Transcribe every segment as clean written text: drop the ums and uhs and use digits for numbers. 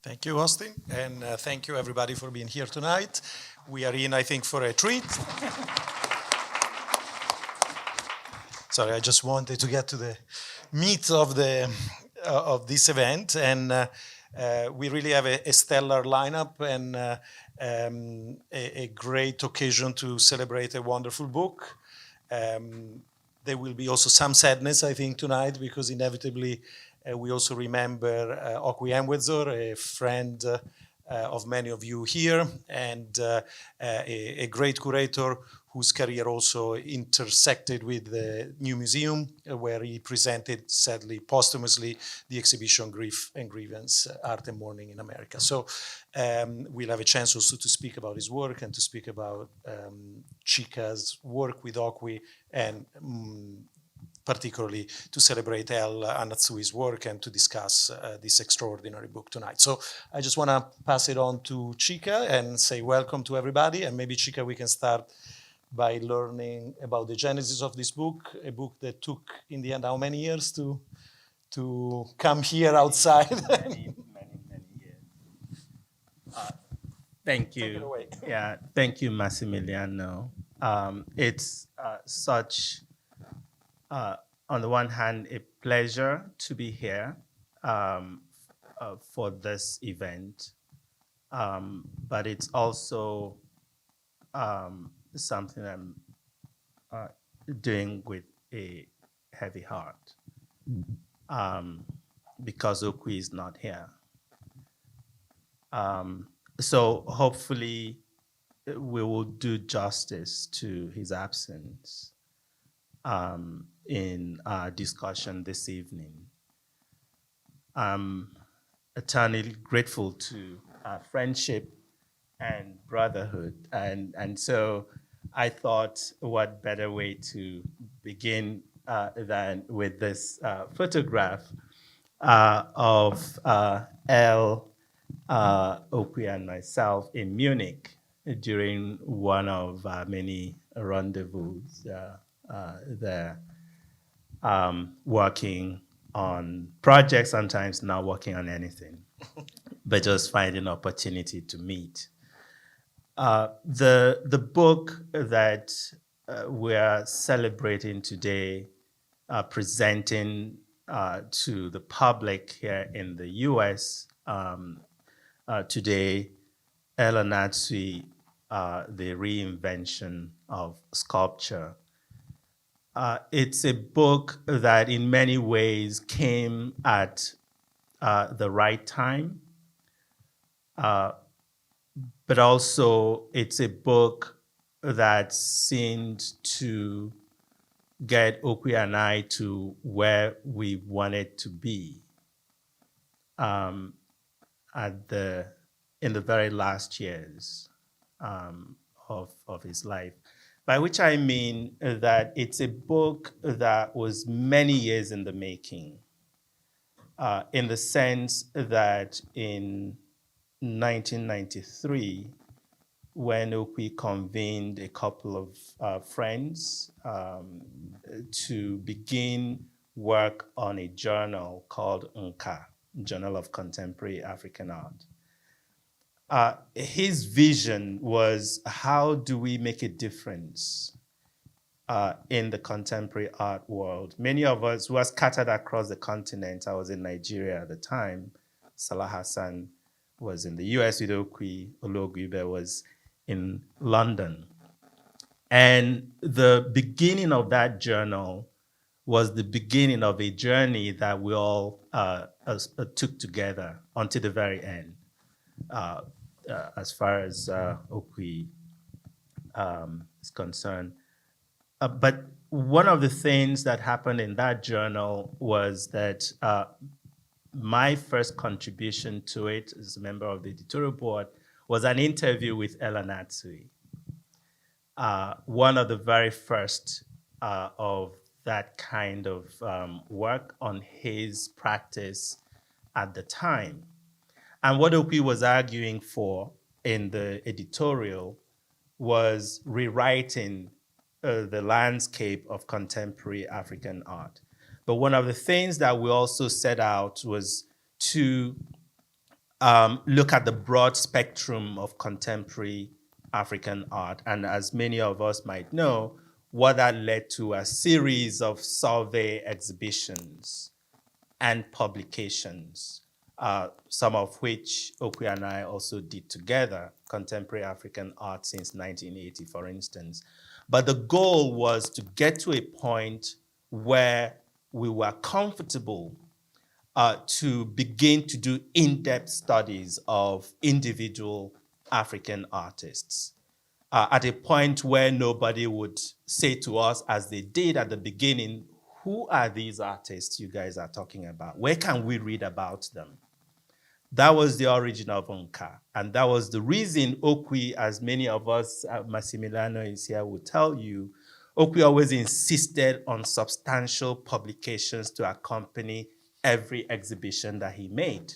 Thank you, Austin, and thank you everybody for being here tonight. We are in, I think, for a treat. Sorry, I just wanted to get to the meat of this event, and we really have a stellar lineup and a great occasion to celebrate a wonderful book. There will be also some sadness, I think, tonight, because inevitably we also remember Okwui Enwezor, a friend of many of you here, and a great curator whose career also intersected with the New Museum, where he presented, sadly, posthumously, the exhibition Grief and Grievance, Art and Mourning in America. So we'll have a chance also to speak about his work and to speak about Chika's work with Okwui, and particularly to celebrate Anatsui's work and to discuss this extraordinary book tonight. So I just want to pass it on to Chika and say welcome to everybody. And maybe, Chika, we can start by learning about the genesis of this book, a book that took, in the end, how many years to come here outside? many years. Thank you. Take it away. Yeah, thank you, Massimiliano. It's such, on the one hand, a pleasure to be here for this event, but it's also something I'm doing with a heavy heart, because Okwui is not here. So hopefully we will do justice to his absence in our discussion this evening. I'm eternally grateful to our friendship and brotherhood. And so I thought, what better way to begin than with this photograph of Okwui and myself in Munich during one of our many rendezvous there, working on projects, sometimes not working on anything, but just finding opportunity to meet. The book that we're celebrating today, presenting to the public here in the US today, Anatsui, the Reinvention of Sculpture. It's a book that in many ways came at the right time, but also it's a book that seemed to get Okwui and I to where we wanted to be in the very last years of his life. By which I mean that it's a book that was many years in the making, in the sense that in 1993, when Okwui convened a couple of friends to begin work on a journal called Nka, Journal of Contemporary African Art. His vision was, how do we make a difference in the contemporary art world? Many of us were scattered across the continent. I was in Nigeria at the time. Salah Hassan was in the US with Okwui. Oluoguibe was in London. And the beginning of that journal was the beginning of a journey that we all took together until the very end. As far as Okwui is concerned. But one of the things that happened in that journal was that my first contribution to it as a member of the editorial board was an interview with Anatsui, one of the very first of that kind of work on his practice at the time. And what Okwui was arguing for in the editorial was rewriting the landscape of contemporary African art. But one of the things that we also set out was to look at the broad spectrum of contemporary African art. And as many of us might know, what that led to a series of survey exhibitions and publications, some of which Okwui and I also did together, Contemporary African Art since 1980, for instance. But the goal was to get to a point where we were comfortable to begin to do in-depth studies of individual African artists at a point where nobody would say to us, as they did at the beginning, who are these artists you guys are talking about? Where can we read about them? That was the origin of Nka. And that was the reason Okwui, as many of us, Massimiliano is here, will tell you, Okwui always insisted on substantial publications to accompany every exhibition that he made.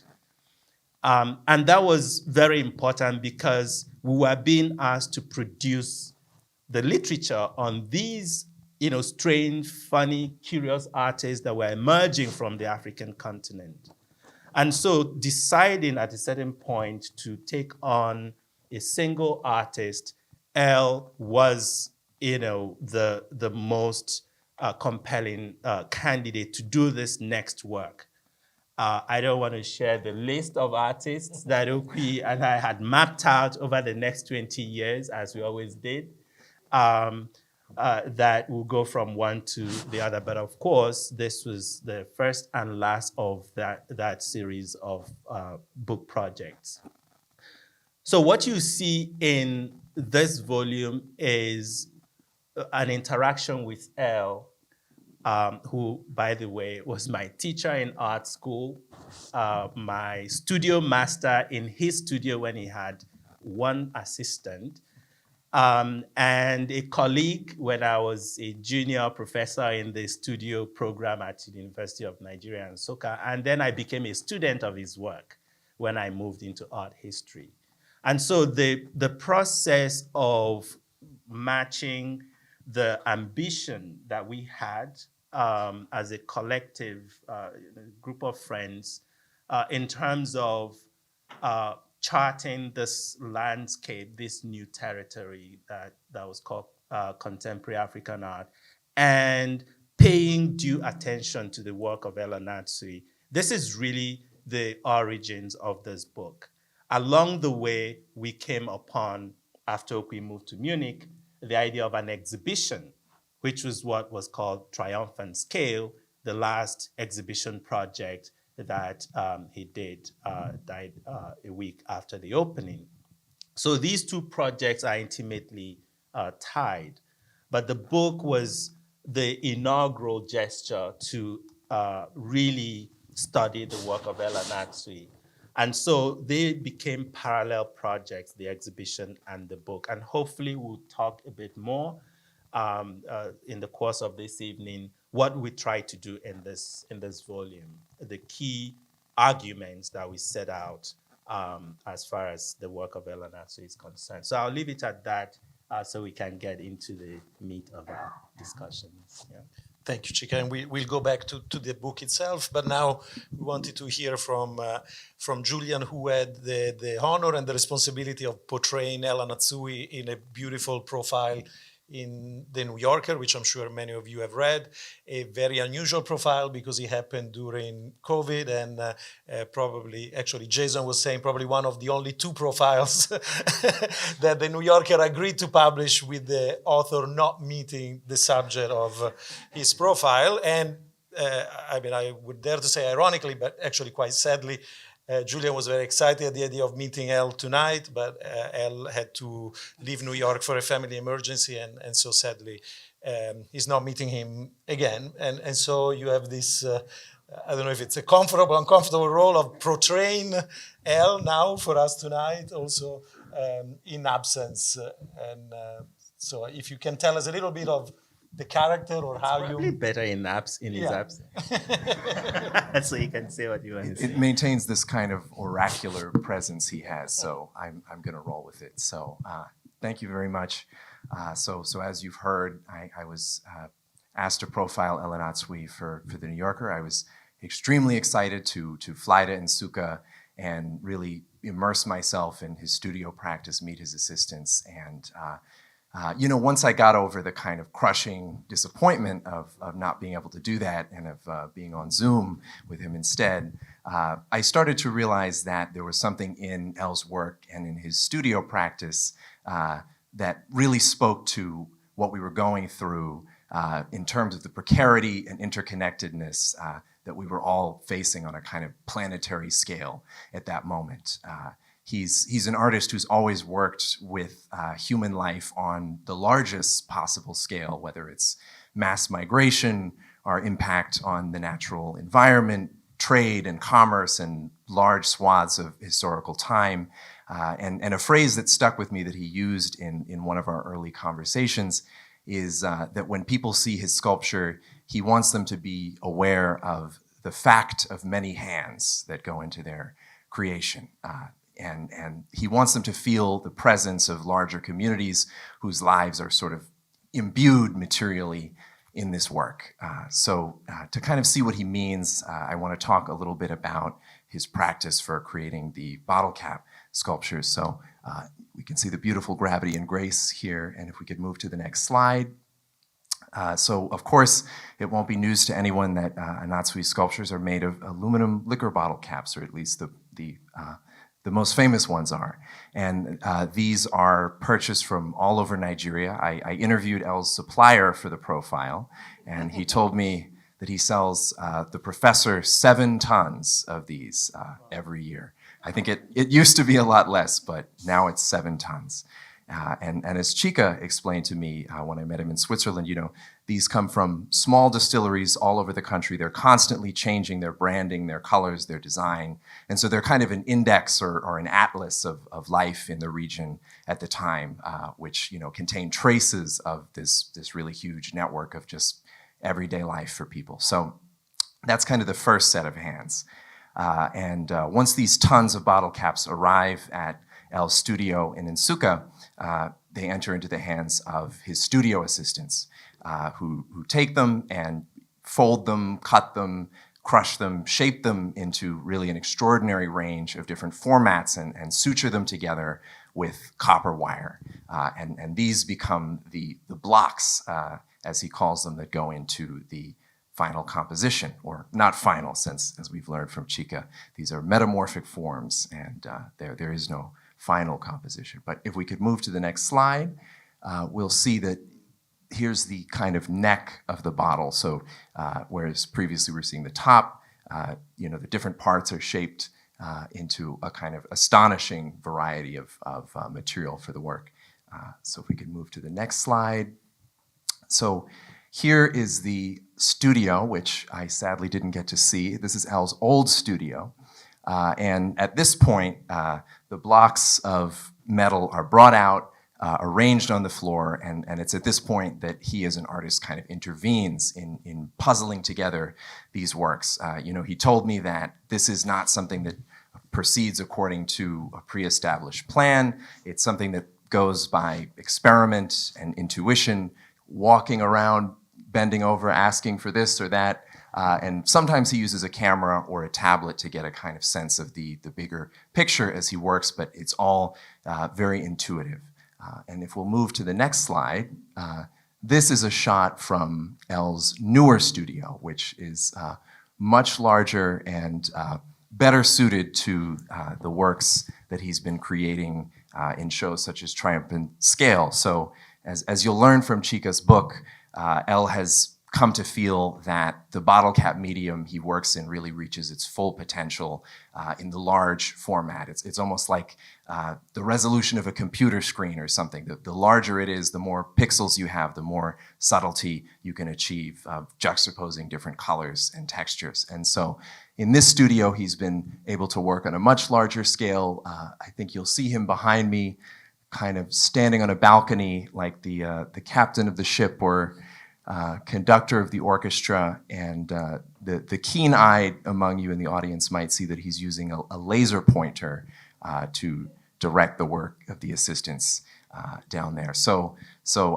And that was very important because we were being asked to produce the literature on these, strange, funny, curious artists that were emerging from the African continent. And so deciding at a certain point to take on a single artist, L was, the most compelling candidate to do this next work. I don't want to share the list of artists that Okwui and I had mapped out over the next 20 years, as we always did, that will go from one to the other. But of course, this was the first and last of that series of book projects. So what you see in this volume is an interaction with L, who, by the way, was my teacher in art school, my studio master in his studio when he had one assistant, and a colleague when I was a junior professor in the studio program at the University of Nigeria and Nsukka. And then I became a student of his work when I moved into art history. And so the process of matching the ambition that we had as a collective group of friends in terms of charting this landscape, this new territory that was called contemporary African art, and paying due attention to the work of Anatsui. This is really the origins of this book. Along the way, we came upon, after we moved to Munich, the idea of an exhibition, which was what was called Triumphant Scale, the last exhibition project that he did, died a week after the opening. So these two projects are intimately tied. But the book was the inaugural gesture to really study the work of Anatsui. And so they became parallel projects, the exhibition and the book. And hopefully we'll talk a bit more in the course of this evening, what we try to do in this volume, the key arguments that we set out as far as the work of Anatsui is concerned. So I'll leave it at that so we can get into the meat of our discussions. Yeah. Thank you, Chika. And we'll go back to the book itself. But now we wanted to hear from Julian, who had the honor and the responsibility of portraying Anatsui in a beautiful profile in The New Yorker, which I'm sure many of you have read. A very unusual profile because it happened during COVID, and probably, actually, Jason was saying probably one of the only two profiles that The New Yorker agreed to publish with the author not meeting the subject of his profile. And I would dare to say ironically, but actually quite sadly, Julian was very excited at the idea of meeting Elle tonight, but Elle had to leave New York for a family emergency, and so sadly, he's not meeting him again. And so you have this, I don't know if it's a comfortable, uncomfortable role of portraying Elle now for us tonight, also in absence. So if you can tell us a little bit of the character or it's how probably you... better in his absence. So you can say what you want to say. It maintains this kind of oracular presence he has, so I'm going to roll with it. So thank you very much. So as you've heard, I was asked to profile Anatsui for The New Yorker. I was extremely excited to fly to Nsukka and really immerse myself in his studio practice, meet his assistants, and once I got over the kind of crushing disappointment of not being able to do that and of being on Zoom with him instead, I started to realize that there was something in El's work and in his studio practice that really spoke to what we were going through in terms of the precarity and interconnectedness that we were all facing on a kind of planetary scale at that moment. He's an artist who's always worked with human life on the largest possible scale, whether it's mass migration, our impact on the natural environment, trade and commerce, and large swaths of historical time. And a phrase that stuck with me that he used in one of our early conversations is that when people see his sculpture, he wants them to be aware of the fact of many hands that go into their creation. And he wants them to feel the presence of larger communities whose lives are sort of imbued materially in this work. So to kind of see what he means, I want to talk a little bit about his practice for creating the bottle cap sculptures. So we can see the beautiful gravity and grace here. And if we could move to the next slide. So of course, it won't be news to anyone that Anatsui sculptures are made of aluminum liquor bottle caps, or at least the most famous ones are. And these are purchased from all over Nigeria. I interviewed El's supplier for the profile, and he told me that he sells the professor 7 tons of these every year. I think it used to be a lot less, but now it's 7 tons. And as Chika explained to me when I met him in Switzerland, these come from small distilleries all over the country. They're constantly changing their branding, their colors, their design. And so they're kind of an index or an atlas of life in the region at the time, which contain traces of this really huge network of just everyday life for people. So that's kind of the first set of hands. And once these tons of bottle caps arrive at El's studio in Nsukka, they enter into the hands of his studio assistants who take them and fold them, cut them, crush them, shape them into really an extraordinary range of different formats and suture them together with copper wire. And these become the blocks, as he calls them, that go into the final composition, or not final, since, as we've learned from Chika, these are metamorphic forms, and there is no final composition. But if we could move to the next slide, we'll see that here's the kind of neck of the bottle. So whereas previously we were seeing the top, the different parts are shaped into a kind of astonishing variety of material for the work. So if we could move to the next slide. So here is the studio, which I sadly didn't get to see. This is El's old studio. And at this point, the blocks of metal are brought out, arranged on the floor, and it's at this point that he as an artist kind of intervenes in puzzling together these works. He told me that this is not something that proceeds according to a pre-established plan. It's something that goes by experiment and intuition, walking around, bending over, asking for this or that. And sometimes he uses a camera or a tablet to get a kind of sense of the bigger picture as he works, but it's all very intuitive. And if we'll move to the next slide, this is a shot from El's newer studio, which is much larger and better suited to the works that he's been creating in shows such as Triumphant Scale. So as you'll learn from Chika's book, El has come to feel that the bottle cap medium he works in really reaches its full potential in the large format. It's almost like the resolution of a computer screen or something. The larger it is, the more pixels you have, the more subtlety you can achieve, juxtaposing different colors and textures. And so in this studio, he's been able to work on a much larger scale. I think you'll see him behind me kind of standing on a balcony like the captain of the ship or conductor of the orchestra, and the keen-eyed among you in the audience might see that he's using a laser pointer to direct the work of the assistants down there. So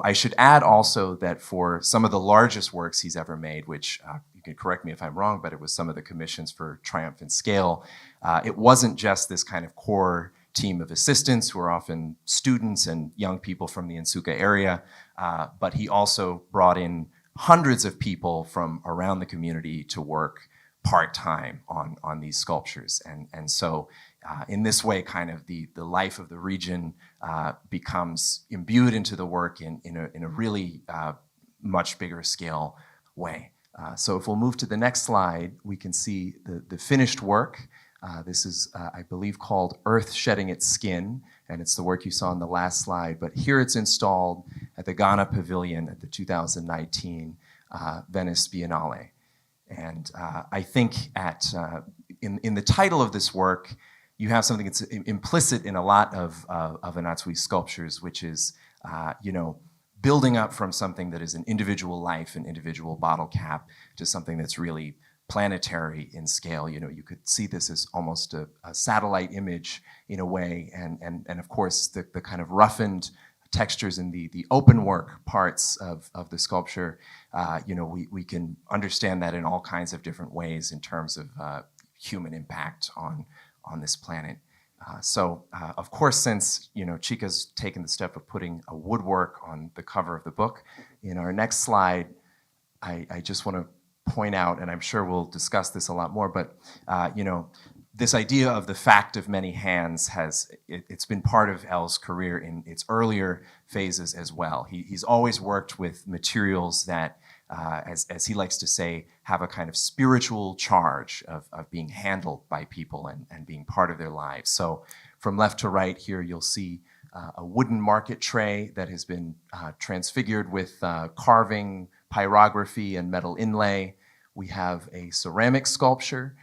I should add also that for some of the largest works he's ever made, which you can correct me if I'm wrong, but it was some of the commissions for Triumph and Scale. It wasn't just this kind of core team of assistants who are often students and young people from the Nsukka area, but he also brought in hundreds of people from around the community to work part-time on these sculptures. And so in this way, kind of the life of the region becomes imbued into the work in a really much bigger scale way. So if we'll move to the next slide, we can see the finished work. This is, I believe, called Earth Shedding Its Skin, and it's the work you saw on the last slide. But here it's installed at the Ghana Pavilion at the 2019 Venice Biennale. And I think in the title of this work, you have something that's implicit in a lot of Anatsui sculptures, which is, building up from something that is an individual life, an individual bottle cap, to something that's really planetary in scale. You could see this as almost a satellite image in a way, and of course the kind of roughened textures in the open work parts of the sculpture. We can understand that in all kinds of different ways in terms of human impact on this planet. So of course, since Chika's taken the step of putting a woodwork on the cover of the book, in our next slide, I just want to point out, and I'm sure we'll discuss this a lot more, but this idea of the fact of many hands it's been part of El's career in its earlier phases as well. He's always worked with materials that, as he likes to say, have a kind of spiritual charge of being handled by people and being part of their lives. So from left to right here, you'll see a wooden market tray that has been transfigured with carving, pyrography, and metal inlay. We have a ceramic sculpture,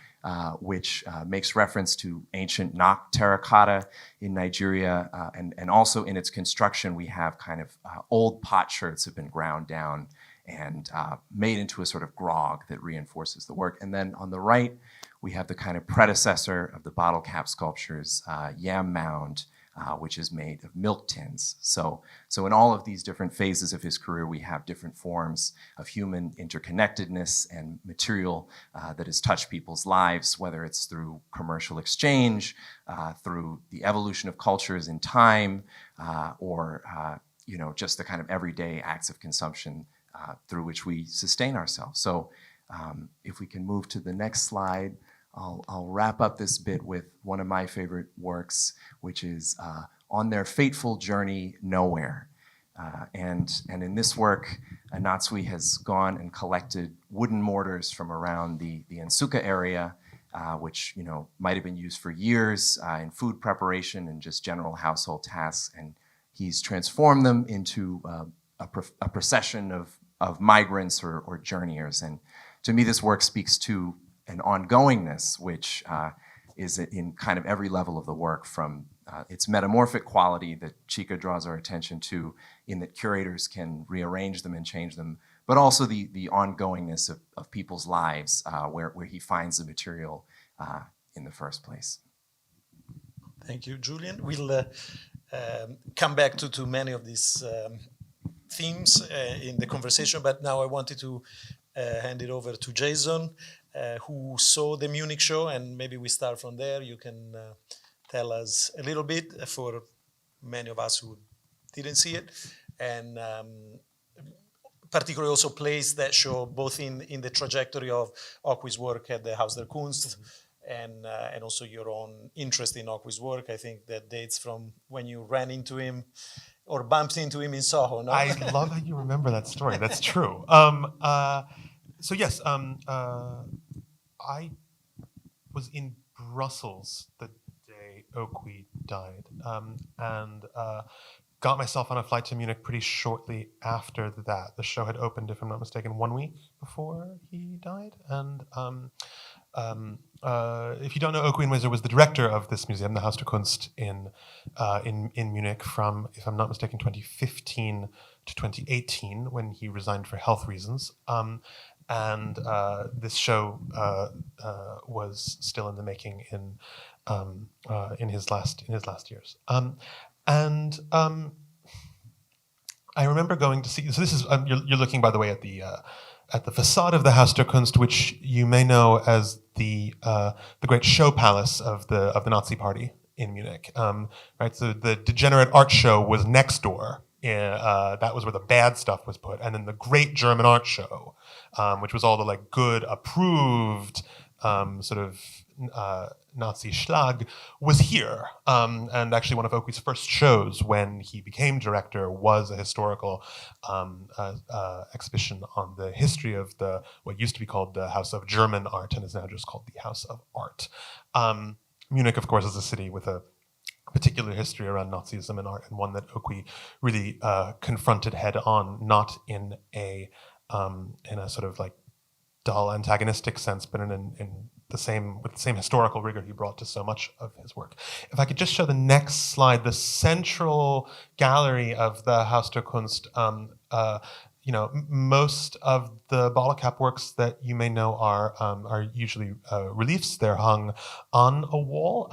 which makes reference to ancient Nok terracotta in Nigeria. And also in its construction, we have kind of old potsherds have been ground down and made into a sort of grog that reinforces the work. And then on the right, we have the kind of predecessor of the bottle cap sculptures, Yam Mound, which is made of milk tins. So in all of these different phases of his career, we have different forms of human interconnectedness and material that has touched people's lives, whether it's through commercial exchange, through the evolution of cultures in time, or just the kind of everyday acts of consumption through which we sustain ourselves. So if we can move to the next slide, I'll wrap up this bit with one of my favorite works, which is On Their Fateful Journey Nowhere. And in this work, Anatsui has gone and collected wooden mortars from around the Nsukka area, which might have been used for years in food preparation and just general household tasks. And he's transformed them into a procession of migrants or journeyers. And to me, this work speaks to an ongoingness, which is in kind of every level of the work, from its metamorphic quality that Chika draws our attention to, in that curators can rearrange them and change them, but also the ongoingness of people's lives, where he finds the material in the first place. Thank you, Julian. We'll come back to many of these themes in the conversation, but now I wanted to hand it over to Jason, who saw the Munich show, and maybe we start from there. You can tell us a little bit, for many of us who didn't see it, and particularly also place that show both in the trajectory of Okwi's work at the Haus der Kunst, and also your own interest in Okwi's work. I think that dates from when you ran into him or bumped into him in Soho, no? I love how you remember that story. That's true. So yes, I was in Brussels the day Okwui died, and got myself on a flight to Munich pretty shortly after that. The show had opened, if I'm not mistaken, 1 week before he died. And if you don't know, Okwui Enwezor was the director of this museum, the Haus der Kunst in Munich, from, if I'm not mistaken, 2015 to 2018, when he resigned for health reasons. And this show was still in the making in his last years. I remember going to see. So this is you're looking, by the way, at at the facade of the Haus der Kunst, which you may know as the great show palace of the Nazi Party in Munich. Right, so the degenerate art show was next door. That was where the bad stuff was put, and then the Great German Art Show, which was all the like good, approved sort of Nazi Schlag, was here. And actually, one of Okwui's first shows when he became director was a historical exhibition on the history of what used to be called the House of German Art and is now just called the House of Art. Munich, of course, is a city with a particular history around Nazism and art, and one that Okwui really confronted head on, not in a sort of like dull antagonistic sense, but in the same with the same historical rigor he brought to so much of his work. If I could just show the next slide, the central gallery of the Haus der Kunst. Most of the bottle cap works that you may know are usually reliefs. They're hung on a wall.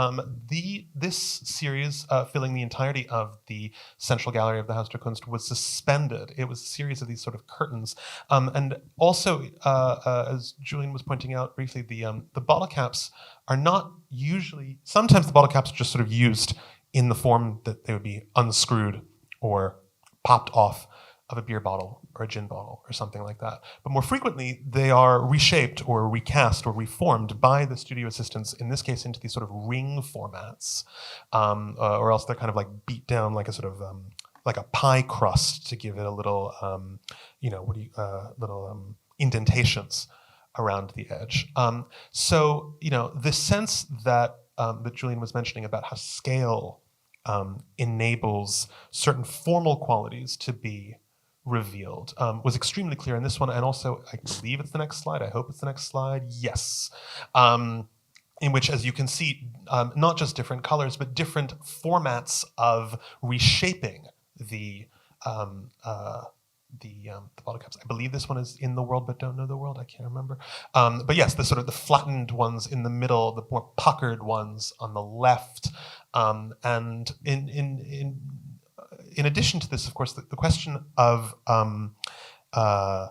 This series, filling the entirety of the central gallery of the Haus der Kunst, was suspended. It was a series of these sort of curtains. And also, as Julian was pointing out briefly, the bottle caps are not usually, sometimes the bottle caps are just sort of used in the form that they would be unscrewed or popped off of a beer bottle or a gin bottle or something like that. But more frequently, they are reshaped or recast or reformed by the studio assistants, in this case into these sort of ring formats, or else they're kind of like beat down like a sort of, like a pie crust to give it a little, indentations around the edge. So, the sense that Julian was mentioning about how scale enables certain formal qualities to be revealed was extremely clear in this one, and also I believe it's the next slide. I hope it's the next slide. Yes, in which, as you can see, not just different colors, but different formats of reshaping the bottle caps. I believe this one is in the world, but don't know the world. I can't remember. But yes, the sort of the flattened ones in the middle, the more puckered ones on the left, and in addition to this, of course, the question of how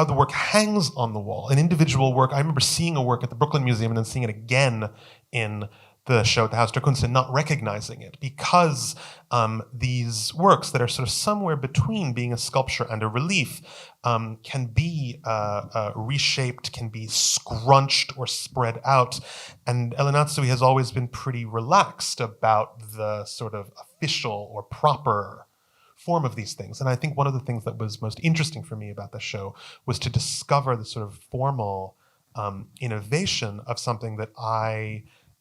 the work hangs on the wall. An individual work, I remember seeing a work at the Brooklyn Museum and then seeing it again in the show at the Haus der Kunst and not recognizing it, because these works that are sort of somewhere between being a sculpture and a relief can be reshaped, can be scrunched or spread out. And Anatsui has always been pretty relaxed about the sort of official or proper form of these things. And I think one of the things that was most interesting for me about the show was to discover the sort of formal innovation of something that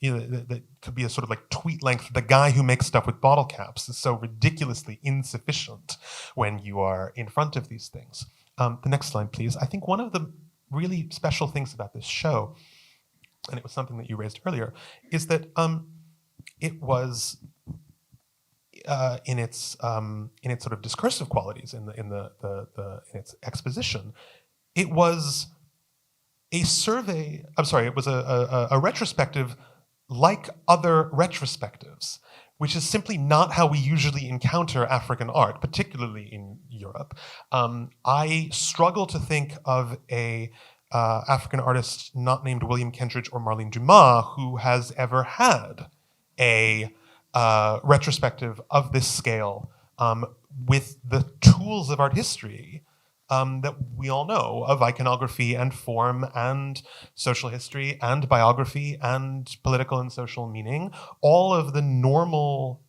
that could be a sort of like tweet length. The guy who makes stuff with bottle caps is so ridiculously insufficient when you are in front of these things. The next slide, please. I think one of the really special things about this show, and it was something that you raised earlier, is that it was in its sort of discursive qualities, in its exposition, it was a survey. I'm sorry, it was a retrospective like other retrospectives, which is simply not how we usually encounter African art, particularly in Europe. I struggle to think of a African artist not named William Kentridge or Marlene Dumas who has ever had a retrospective of this scale with the tools of art history that we all know of, iconography and form and social history and biography and political and social meaning, all of the normal,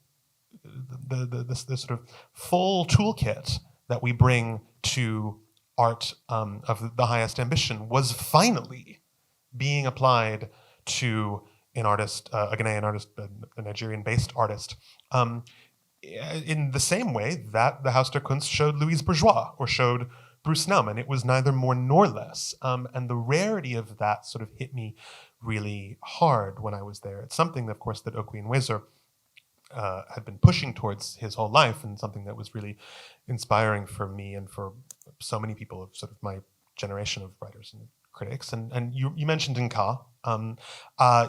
the sort of full toolkit that we bring to art of the highest ambition was finally being applied to an artist, a Ghanaian artist, a Nigerian-based artist, in the same way that the Haus der Kunst showed Louise Bourgeois or showed Bruce Nauman. It was neither more nor less. And the rarity of that sort of hit me really hard when I was there. It's something, of course, that Okwui Enwezor had been pushing towards his whole life, and something that was really inspiring for me and for so many people of sort of my generation of writers and critics. And you mentioned Nka.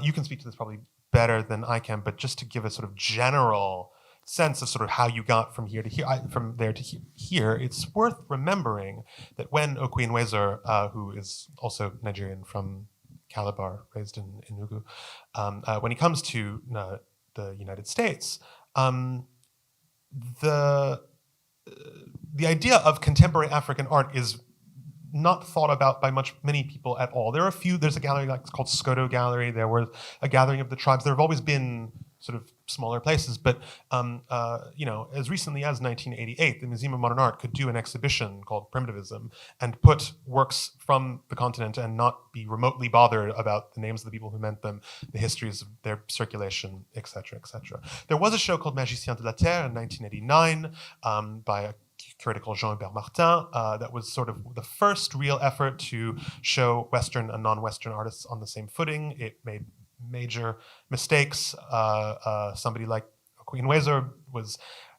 You can speak to this probably better than I can, but just to give a sort of general sense of sort of how you got from here to here, from there to here, it's worth remembering that when Okwui Enwezor, who is also Nigerian from Calabar, raised in Enugu, when he comes to the United States, the idea of contemporary African art is not thought about by many people at all. There are a few. There's a gallery called Skoto Gallery. There was a gathering of the tribes. There have always been sort of smaller places, but as recently as 1988, the Museum of Modern Art could do an exhibition called Primitivism and put works from the continent and not be remotely bothered about the names of the people who meant them, the histories of their circulation, etc., etc. There was a show called Magicien de la Terre in 1989 by a curator called Jean-Hubert Martin, that was sort of the first real effort to show Western and non-Western artists on the same footing. It made major mistakes. Somebody like Okwui Enwezor was,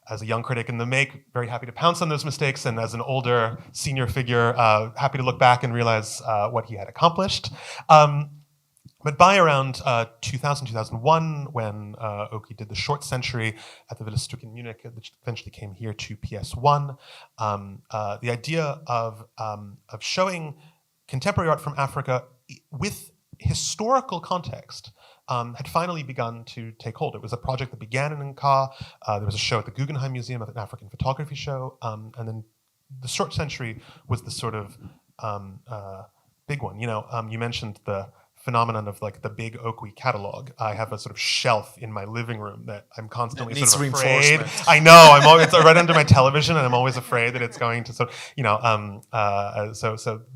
as a young critic in the make, very happy to pounce on those mistakes, and as an older senior figure, happy to look back and realize what he had accomplished. But by around 2000, 2001, when Okwui did the short century at the Villa Stuck in Munich, which eventually came here to PS1, the idea of showing contemporary art from Africa with historical context had finally begun to take hold. It was a project that began in Nka. There was a show at the Guggenheim Museum, an African photography show, and then the short century was the sort of big one. You mentioned the phenomenon of like the big Okwui catalog. I have a sort of shelf in my living room that I'm constantly sort of afraid. I know, I'm always right under my television, and I'm always afraid that it's going to so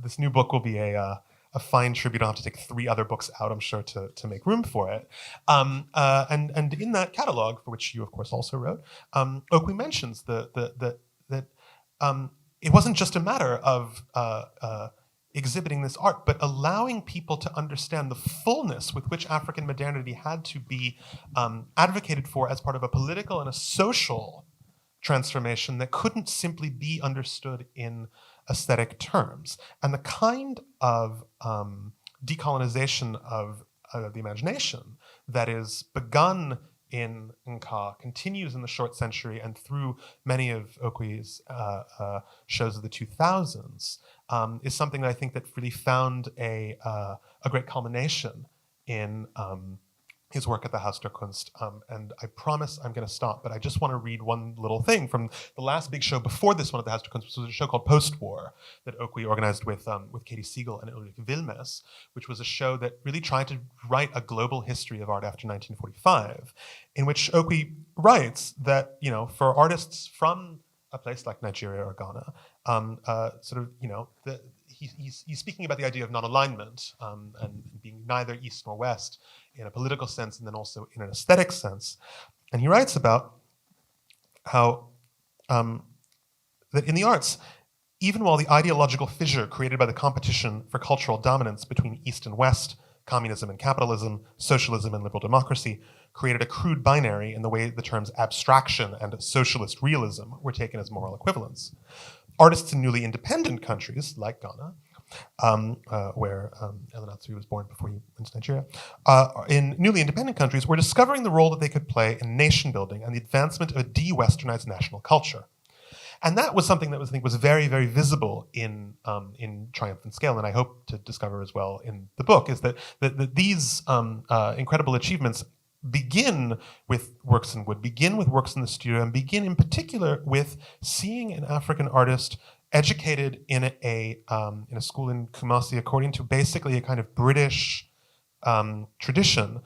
this new book will be a fine tribute. I'll have to take 3 other books out, I'm sure, to make room for it. And in that catalog, for which you of course also wrote, Okwui mentions that it wasn't just a matter of exhibiting this art, but allowing people to understand the fullness with which African modernity had to be advocated for as part of a political and a social transformation that couldn't simply be understood in aesthetic terms. And the kind of decolonization of the imagination that is begun in Nka continues in the short century and through many of Okui's shows of the 2000s, is something that I think that really found a great culmination in his work at the Haus der Kunst. And I promise I'm going to stop, but I just want to read one little thing from the last big show before this one at the Haus der Kunst, which was a show called Post-War that Okwui organized with Katie Siegel and Ulrich Wilmes, which was a show that really tried to write a global history of art after 1945, in which Okwui writes that, for artists from a place like Nigeria or Ghana, he's speaking about the idea of non-alignment and being neither East nor West in a political sense and then also in an aesthetic sense. And he writes about how that in the arts, even while the ideological fissure created by the competition for cultural dominance between East and West, communism and capitalism, socialism and liberal democracy, created a crude binary in the way the terms abstraction and socialist realism were taken as moral equivalents. Artists in newly independent countries, like Ghana, where Anatsui was born before he went to Nigeria, in newly independent countries were discovering the role that they could play in nation building and the advancement of a de-Westernized national culture. And that was something that I think was very, very visible in Triumph and Scale, and I hope to discover as well in the book, is that these incredible achievements begin with works in wood, begin with works in the studio, and begin in particular with seeing an African artist educated in a school in Kumasi according to basically a kind of British tradition,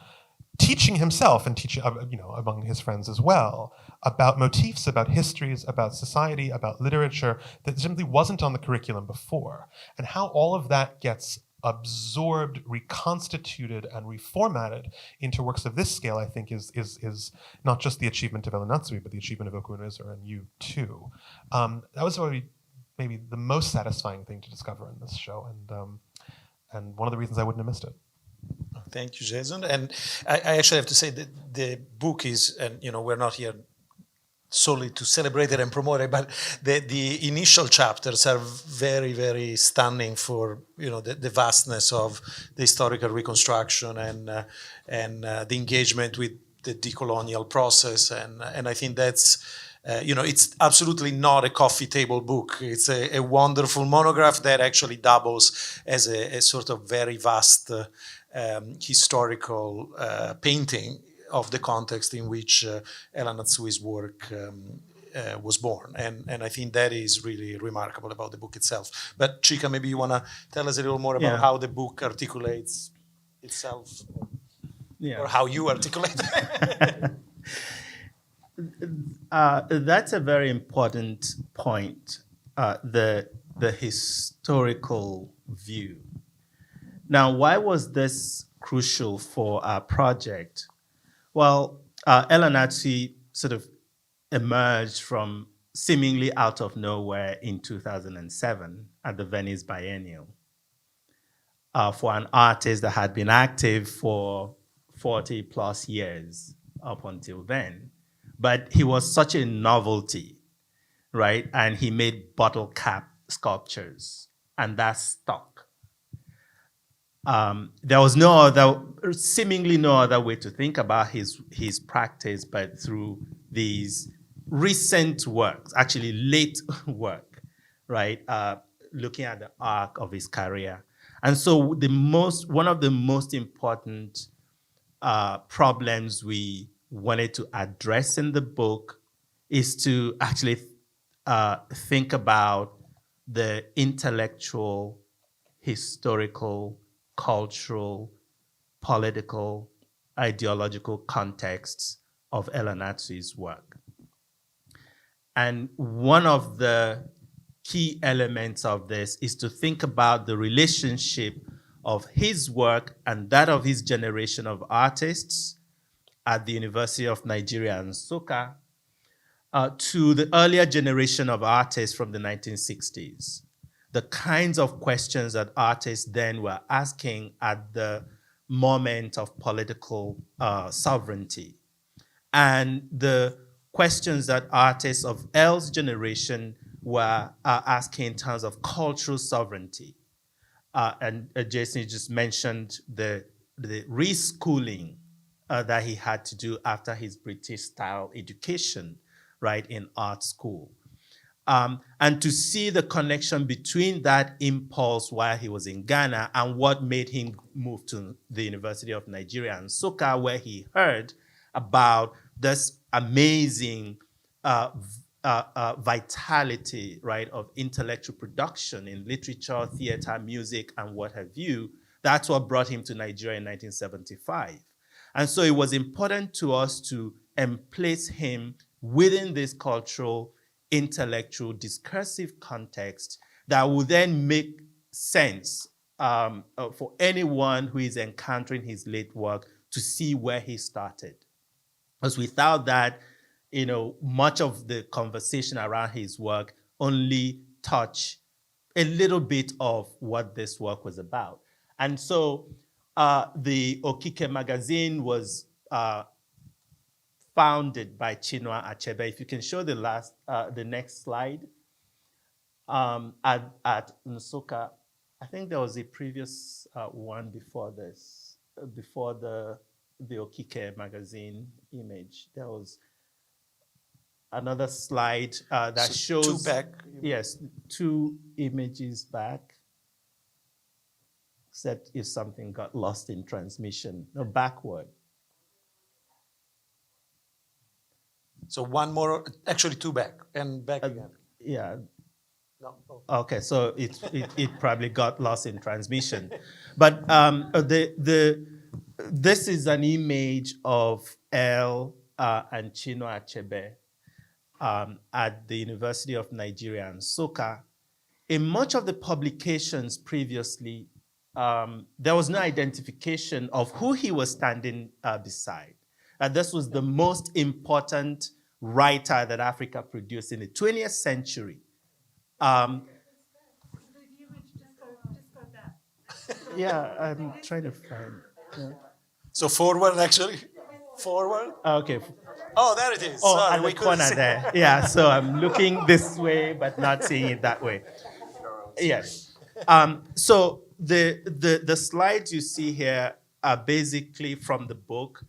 teaching himself and teaching among his friends as well about motifs, about histories, about society, about literature that simply wasn't on the curriculum before, and how all of that gets absorbed, reconstituted, and reformatted into works of this scale, I think is not just the achievement of Anatsui, but the achievement of Okwui Enwezor and you too. That was maybe the most satisfying thing to discover in this show, and one of the reasons I wouldn't have missed it. Thank you, Jason. And I actually have to say that the book is, and we're not here solely to celebrate it and promote it, but the initial chapters are very, very stunning for the vastness of the historical reconstruction and the engagement with the decolonial process, and I think that's it's absolutely not a coffee table book. It's a wonderful monograph that actually doubles as a sort of very vast historical painting of the context in which Anatsui's work was born. And I think that is really remarkable about the book itself. But Chika, maybe you want to tell us a little more about how the book articulates itself, or how you articulate it. That's a very important point, the historical view. Now, why was this crucial for our project? Well, Anatsui sort of emerged from seemingly out of nowhere in 2007 at the Venice Biennial for an artist that had been active for 40 plus years up until then. But he was such a novelty, right? And he made bottle cap sculptures, and that stuck. There was seemingly no other way to think about his practice but through these recent works, actually late work, right? Looking at the arc of his career. And so one of the most important problems we wanted to address in the book is to actually think about the intellectual, historical, cultural, political, ideological contexts of Anatsui's work. And one of the key elements of this is to think about the relationship of his work and that of his generation of artists at the University of Nigeria and Nsukka to the earlier generation of artists from the 1960s. The kinds of questions that artists then were asking at the moment of political sovereignty, and the questions that artists of L's generation were asking in terms of cultural sovereignty. And Jason just mentioned the reschooling that he had to do after his British-style education, right, in art school. And to see the connection between that impulse while he was in Ghana and what made him move to the University of Nigeria and Nsukka, where he heard about this amazing vitality, right, of intellectual production in literature, theater, music, and what have you. That's what brought him to Nigeria in 1975. And so it was important to us to place him within this cultural, intellectual, discursive context that would then make sense for anyone who is encountering his late work to see where he started. Because without that, much of the conversation around his work only touch a little bit of what this work was about. And so the Okeke magazine was founded by Chinua Achebe. If you can show the next slide. At Nsukka, I think there was a previous one before this, before the Okeke magazine image. There was another slide that shows... Two back. Yes, 2 images back. Except if something got lost in transmission. No, backward. So one more, actually 2 back, and back again. Yeah. No. Oh. Okay, so it probably got lost in transmission. But this is an image of L and Chinua Achebe at the University of Nigeria and Nsukka. In much of the publications previously, there was no identification of who he was standing beside. This was the most important writer that Africa produced in the 20th century. Yeah, I'm trying to find. Yeah. So forward, actually? Forward? Okay. Oh, there it is. Oh, sorry, at the corner there. Yeah, so I'm looking this way, but not seeing it that way. Yes. So the slides you see here are basically from the book,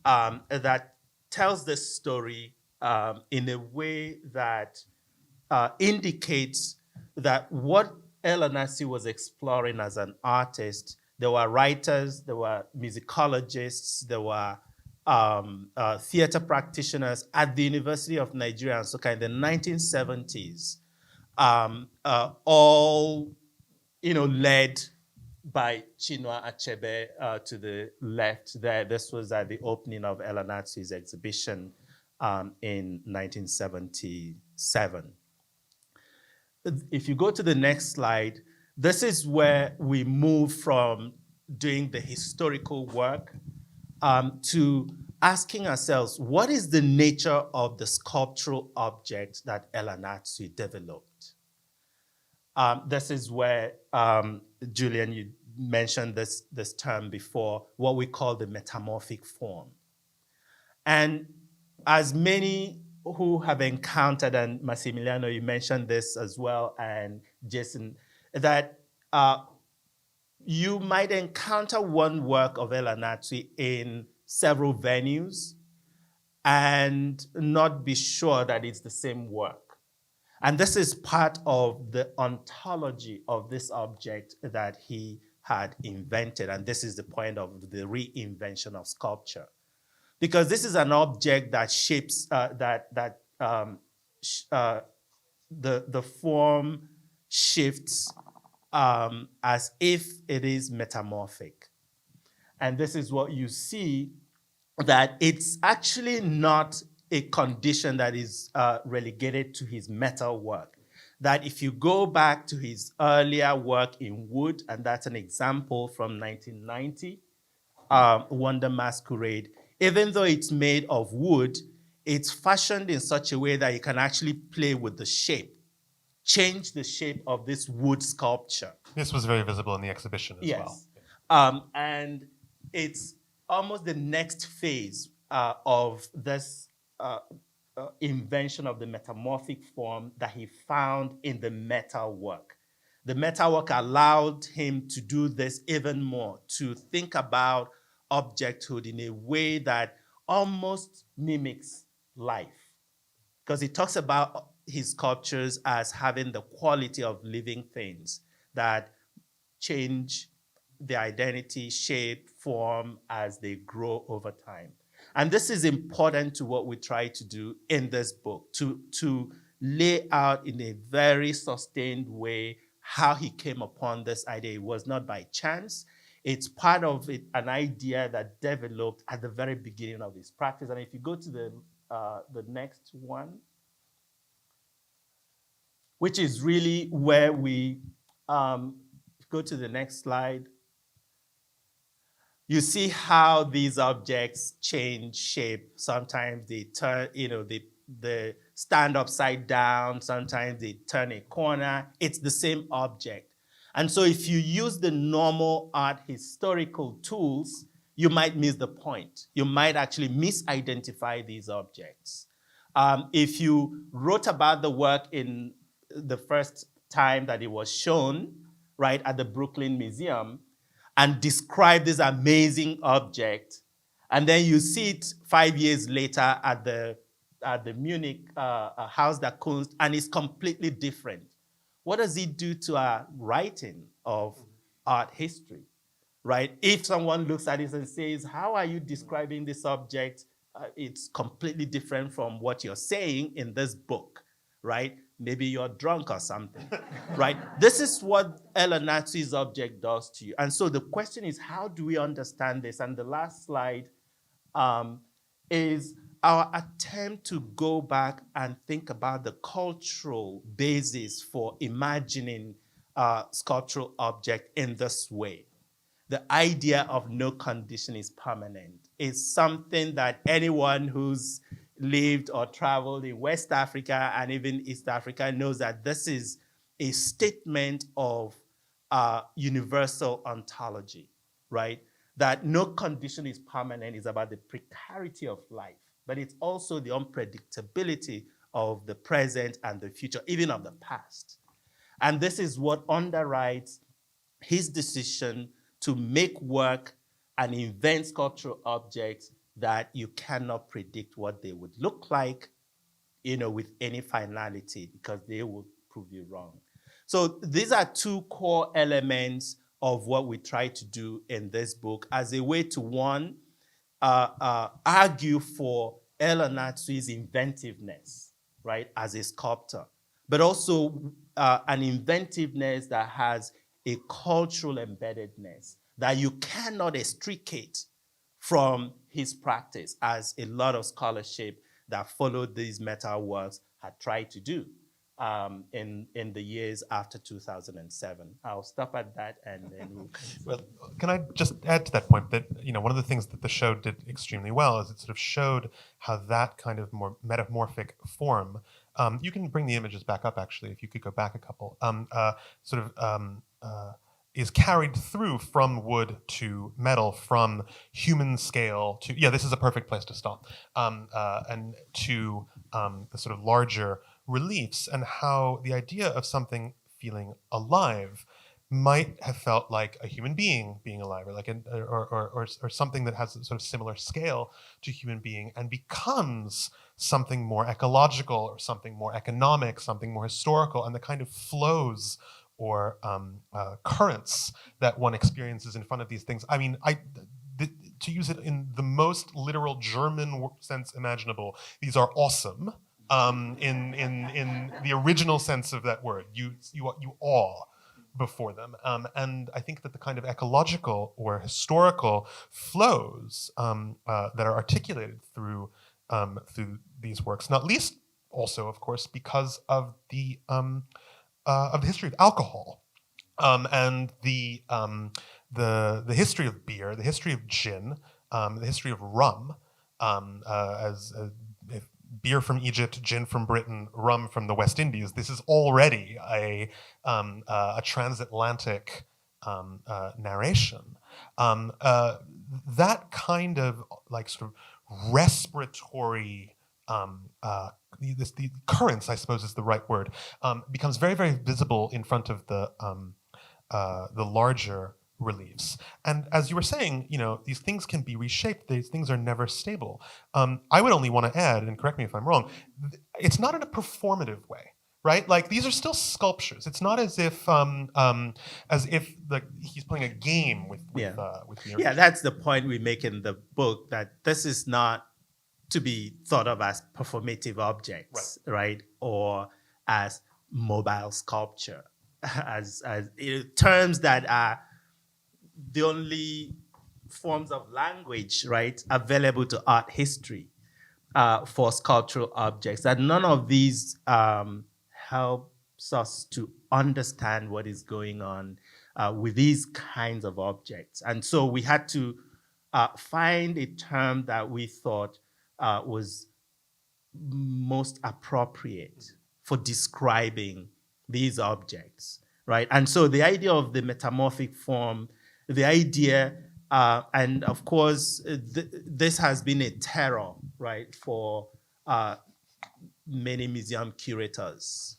that tells the story in a way that indicates that what Anatsui was exploring as an artist, there were writers, there were musicologists, there were theater practitioners at the University of Nigeria and Nsukka in the 1970s, all led by Chinua Achebe to the left there. This was at the opening of Anatsui's exhibition in 1977. If you go to the next slide, this is where we move from doing the historical work to asking ourselves, what is the nature of the sculptural object that Anatsui developed? This is where, Julian, you mentioned this term before, what we call the metamorphic form. And as many who have encountered, and Massimiliano, you mentioned this as well, and Jason, that you might encounter one work of Anatsui in several venues and not be sure that it's the same work. And this is part of the ontology of this object that he had invented. And this is the point of the reinvention of sculpture. Because this is an object that shapes, the form shifts as if it is metamorphic. And this is what you see, that it's actually not a condition that is relegated to his metal work. That if you go back to his earlier work in wood, and that's an example from 1990, Wonder Masquerade, even though it's made of wood, it's fashioned in such a way that you can actually play with the shape, change the shape of this wood sculpture. This was very visible in the exhibition as well. And it's almost the next phase of this invention of the metamorphic form that he found in the metal work. The metal work allowed him to do this even more, to think about objecthood in a way that almost mimics life. Because he talks about his sculptures as having the quality of living things that change their identity, shape, form as they grow over time. And this is important to what we try to do in this book, to lay out in a very sustained way how he came upon this idea. It was not by chance. It's part of an idea that developed at the very beginning of his practice. And if you go to the next one, which is really where we go to the next slide, you see how these objects change shape. Sometimes they turn, they stand upside down. Sometimes they turn a corner. It's the same object. And so if you use the normal art historical tools, you might miss the point. You might actually misidentify these objects. If you wrote about the work in the first time that it was shown, right, at the Brooklyn Museum, and describe this amazing object, and then you see it 5 years later at the Munich Haus der Kunst, and it's completely different. What does it do to our writing of art history, right? If someone looks at it and says, how are you describing this object? It's completely different from what you're saying in this book, right? Maybe you're drunk or something, right? This is what Anatsui's object does to you. And so the question is, how do we understand this? And the last slide is our attempt to go back and think about the cultural basis for imagining sculptural object in this way. The idea of no condition is permanent is something that anyone who's lived or traveled in West Africa and even East Africa knows that this is a statement of universal ontology, right? That no condition is permanent is about the precarity of life, but it's also the unpredictability of the present and the future, even of the past. And this is what underwrites his decision to make work and invent sculptural objects that you cannot predict what they would look like, with any finality, because they will prove you wrong. So these are two core elements of what we try to do in this book as a way to, one, argue for Anatsui's inventiveness, right, as a sculptor, but also an inventiveness that has a cultural embeddedness that you cannot extricate from his practice, as a lot of scholarship that followed these metal works had tried to do in the years after 2007. I'll stop at that, and then we'll... Well, can I just add to that point that, one of the things that the show did extremely well is it sort of showed how that kind of more metamorphic form, you can bring the images back up, actually, if you could go back a couple, is carried through from wood to metal, from human scale to, this is a perfect place to stop, and to the sort of larger reliefs, and how the idea of something feeling alive might have felt like a human being being alive, or like or something that has a sort of similar scale to human being, and becomes something more ecological, or something more economic, something more historical, and the kind of flows or currents that one experiences in front of these things. I mean, to use it in the most literal German sense imaginable, these are awesome. In the original sense of that word, you awe before them, and I think that the kind of ecological or historical flows that are articulated through these works, not least also, of course, because of the history of alcohol, and the history of beer, the history of gin, the history of rum, as beer from Egypt, gin from Britain, rum from the West Indies. This is already a transatlantic narration. That kind of like sort of respiratory the currents, I suppose is the right word, becomes very, very visible in front of the larger reliefs. And as you were saying, these things can be reshaped. These things are never stable. I would only want to add, and correct me if I'm wrong, it's not in a performative way, right? Like, these are still sculptures. It's not as if he's playing a game with Yeah, that's the point we make in the book, that this is not to be thought of as performative objects, right? Or as mobile sculpture, as terms that are the only forms of language, right, available to art history for sculptural objects. And none of these helps us to understand what is going on with these kinds of objects. And so we had to find a term that we thought was most appropriate for describing these objects, right? And so the idea of the metamorphic form, the idea, and of course, this has been a terror, right, for many museum curators,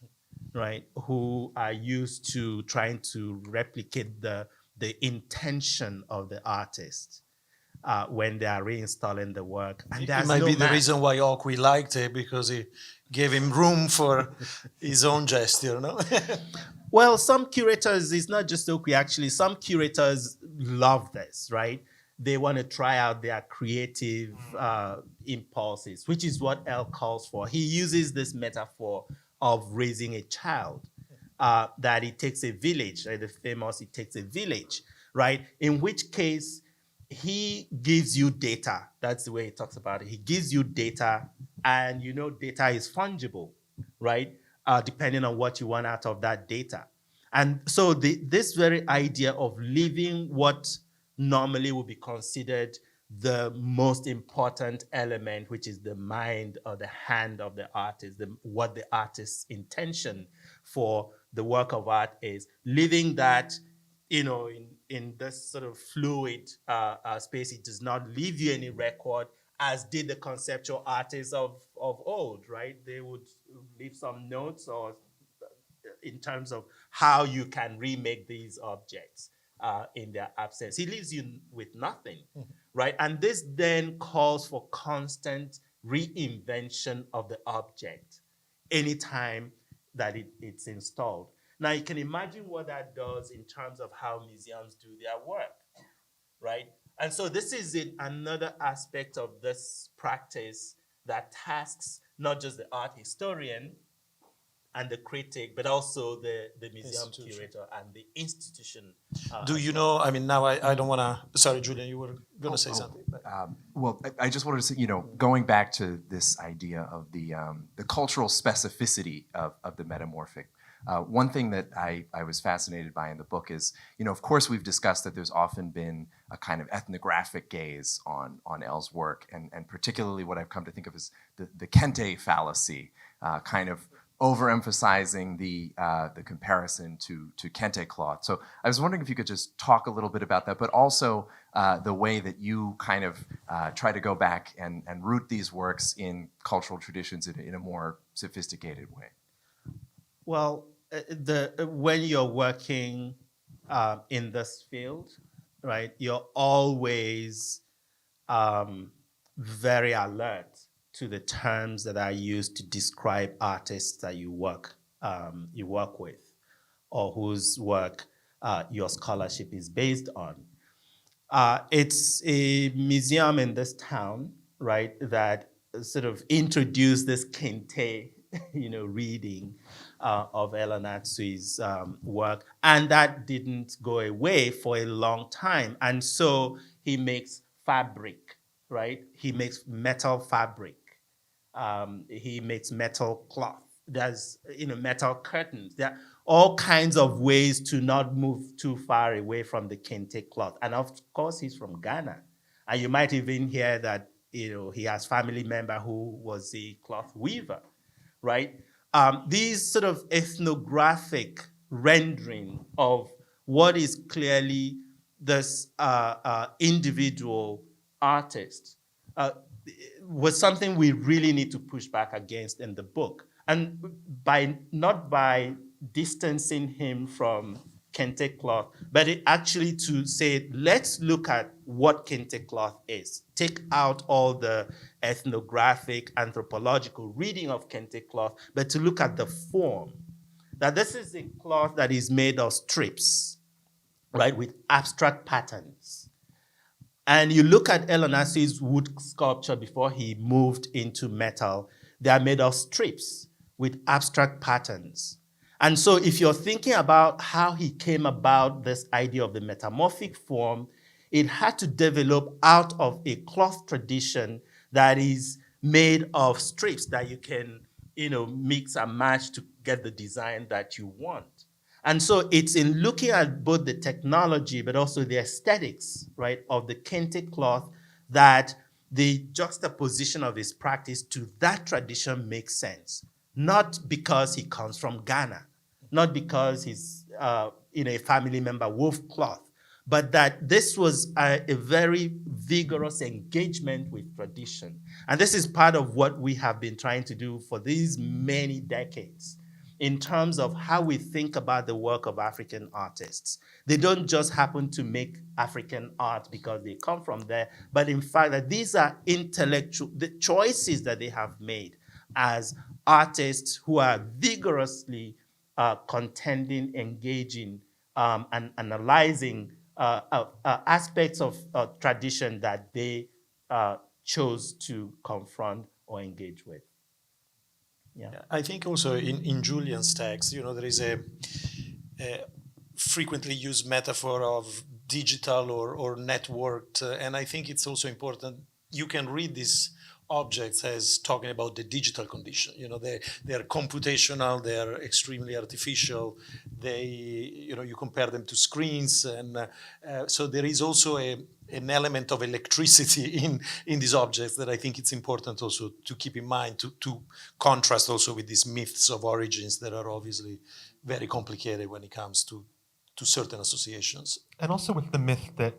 right, who are used to trying to replicate the intention of the artist when they are reinstalling the work. And it might be the reason why Okwui liked it, because he gave him room for his own gesture, no? Well, some curators, it's not just Okwui, actually. Some curators love this, right? They want to try out their creative impulses, which is what Elle calls for. He uses this metaphor of raising a child, that it takes a village, right? The famous "it takes a village," right? In which case, he gives you data. That's the way he talks about it. He gives you data, and data is fungible, right? Depending on what you want out of that data. And so this very idea of leaving what normally would be considered the most important element, which is the mind or the hand of the artist, what the artist's intention for the work of art is, leaving that in this sort of fluid space. It does not leave you any record, as did the conceptual artists of old, right? They would leave some notes or in terms of how you can remake these objects in their absence. He leaves you with nothing, right? And this then calls for constant reinvention of the object anytime that it's installed. Now, you can imagine what that does in terms of how museums do their work, right? And so this is another aspect of this practice that tasks not just the art historian and the critic, but also the museum curator and the institution. Do you know, I mean, now I don't want to, sorry, Julian, you were going to say something. Well, I just wanted to say, going back to this idea of the cultural specificity of the metamorphic. One thing that I was fascinated by in the book is, of course, we've discussed that there's often been a kind of ethnographic gaze on L's work, and particularly what I've come to think of as the kente fallacy, kind of overemphasizing the comparison to kente cloth. So I was wondering if you could just talk a little bit about that, but also the way that you kind of try to go back and root these works in cultural traditions in a more sophisticated way. Well, when you're working in this field, right, you're always very alert to the terms that are used to describe artists that you work with, or whose work your scholarship is based on. It's a museum in this town, right, that sort of introduced this kente, reading of Anatsui's work, and that didn't go away for a long time. And so he makes fabric, right? He makes metal fabric. He makes metal cloth. There's metal curtains. There are all kinds of ways to not move too far away from the kente cloth. And of course, he's from Ghana. And you might even hear that he has family member who was a cloth weaver, right? These sort of ethnographic rendering of what is clearly this individual artist was something we really need to push back against in the book. And not by distancing him from kente cloth, but actually to say, let's look at what kente cloth is. Take out all the ethnographic, anthropological reading of kente cloth, but to look at the form. That this is a cloth that is made of strips, right, with abstract patterns. And you look at Anatsui's wood sculpture before he moved into metal, they are made of strips with abstract patterns. And so if you're thinking about how he came about this idea of the metamorphic form, it had to develop out of a cloth tradition that is made of strips that you can, mix and match to get the design that you want. And so it's in looking at both the technology, but also the aesthetics, right, of the kente cloth that the juxtaposition of his practice to that tradition makes sense. Not because he comes from Ghana, not because he's a family member wove cloth, but that this was a very vigorous engagement with tradition. And this is part of what we have been trying to do for these many decades in terms of how we think about the work of African artists. They don't just happen to make African art because they come from there, but in fact that these are the choices that they have made as artists who are vigorously contending, engaging, and analyzing aspects of tradition that they chose to confront or engage with. Yeah. I think also in Julian's text, there is a frequently used metaphor of digital or networked, and I think it's also important. You can read these objects as talking about the digital condition. They're computational, they're extremely artificial. You compare them to screens, and so there is also an element of electricity in these objects that I think it's important also to keep in mind, to contrast also with these myths of origins that are obviously very complicated when it comes to certain associations. And also with the myth that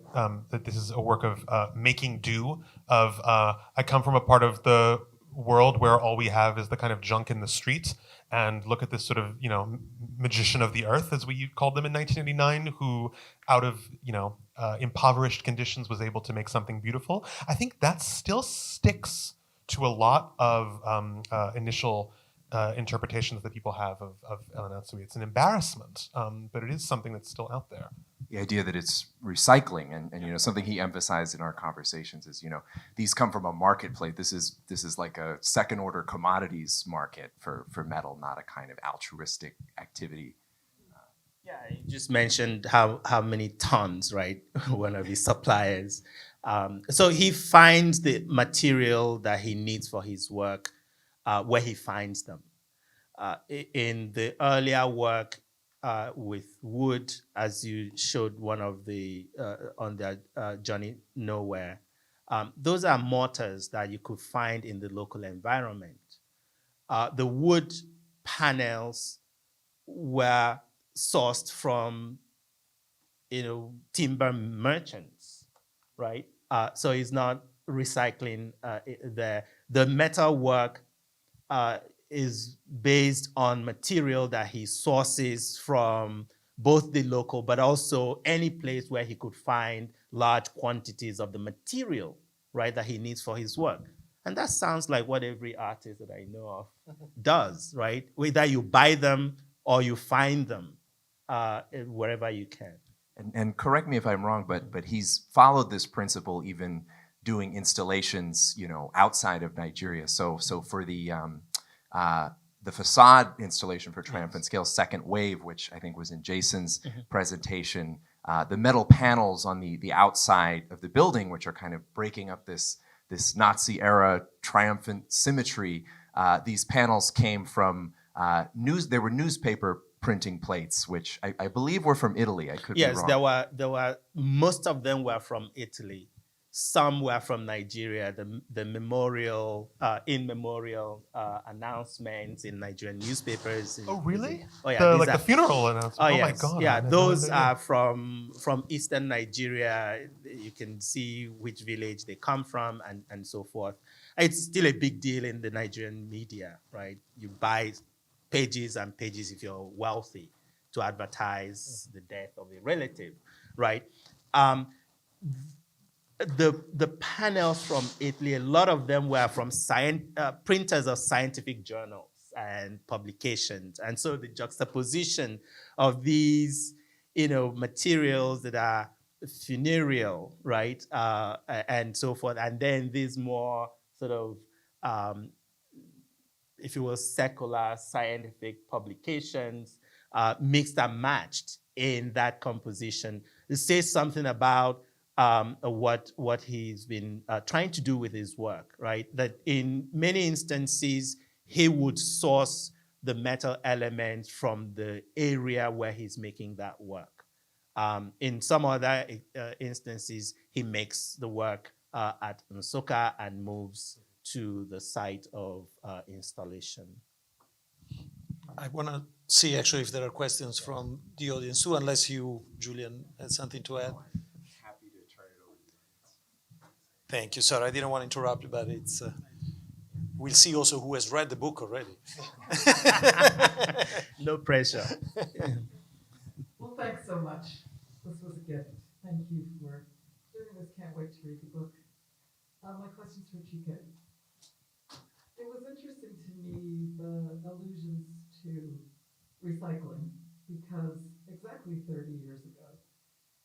that this is a work of making do, of I come from a part of the world where all we have is the kind of junk in the street, and look at this sort of, magician of the earth, as we called them in 1989, who out of, impoverished conditions was able to make something beautiful. I think that still sticks to a lot of initial interpretations that people have of Anatsui. It's an embarrassment, but it is something that's still out there. The idea that it's recycling, and something he emphasized in our conversations is, these come from a marketplace. This is like a second order commodities market for metal, not a kind of altruistic activity. Yeah, you just mentioned how many tons, right? One of his suppliers. So he finds the material that he needs for his work where he finds them. In the earlier work with wood, as you showed one of the on the Johnny Nowhere, those are mortars that you could find in the local environment. The wood panels were sourced from, timber merchants, right? So it's not recycling there. The metal work is based on material that he sources from both the local, but also any place where he could find large quantities of the material, right, that he needs for his work. And that sounds like what every artist that I know of does, right? Whether you buy them or you find them wherever you can. And correct me if I'm wrong, but he's followed this principle even doing installations, outside of Nigeria. So for the facade installation for Triumphant Scale Second Wave, which I think was in Jason's presentation, the metal panels on the outside of the building, which are kind of breaking up this Nazi era triumphant symmetry, these panels came from there were newspaper printing plates, which I believe were from Italy. I could be wrong. Yes, there were most of them were from Italy. Some were from Nigeria. The memorial, in memorial announcements in Nigerian newspapers. Oh, really? Oh, yeah. The funeral announcement. Oh, yes. My God. Yeah, those no are from Eastern Nigeria. You can see which village they come from and so forth. It's still a big deal in the Nigerian media, right? You buy pages and pages if you're wealthy to advertise the death of a relative, right? The panels from Italy, a lot of them were from printers of scientific journals and publications. And so the juxtaposition of these, materials that are funereal, right? And so forth. And then these more sort of, if you will, secular scientific publications mixed and matched in that composition. It says something about what he's been trying to do with his work, right? That in many instances, he would source the metal elements from the area where he's making that work. In some other instances, he makes the work at Nsukka and moves to the site of installation. I want to see actually if there are questions from the audience too, unless you, Julian, had something to add. Happy to turn it over to you. Thank you, sir. I didn't want to interrupt, but it's. We'll see also who has read the book already. No pressure. Well, thanks so much. This was a gift. Thank you for doing this. Can't wait to read the book. My question's for Chika. It was interesting to me, the allusions to recycling, because exactly 30 years ago,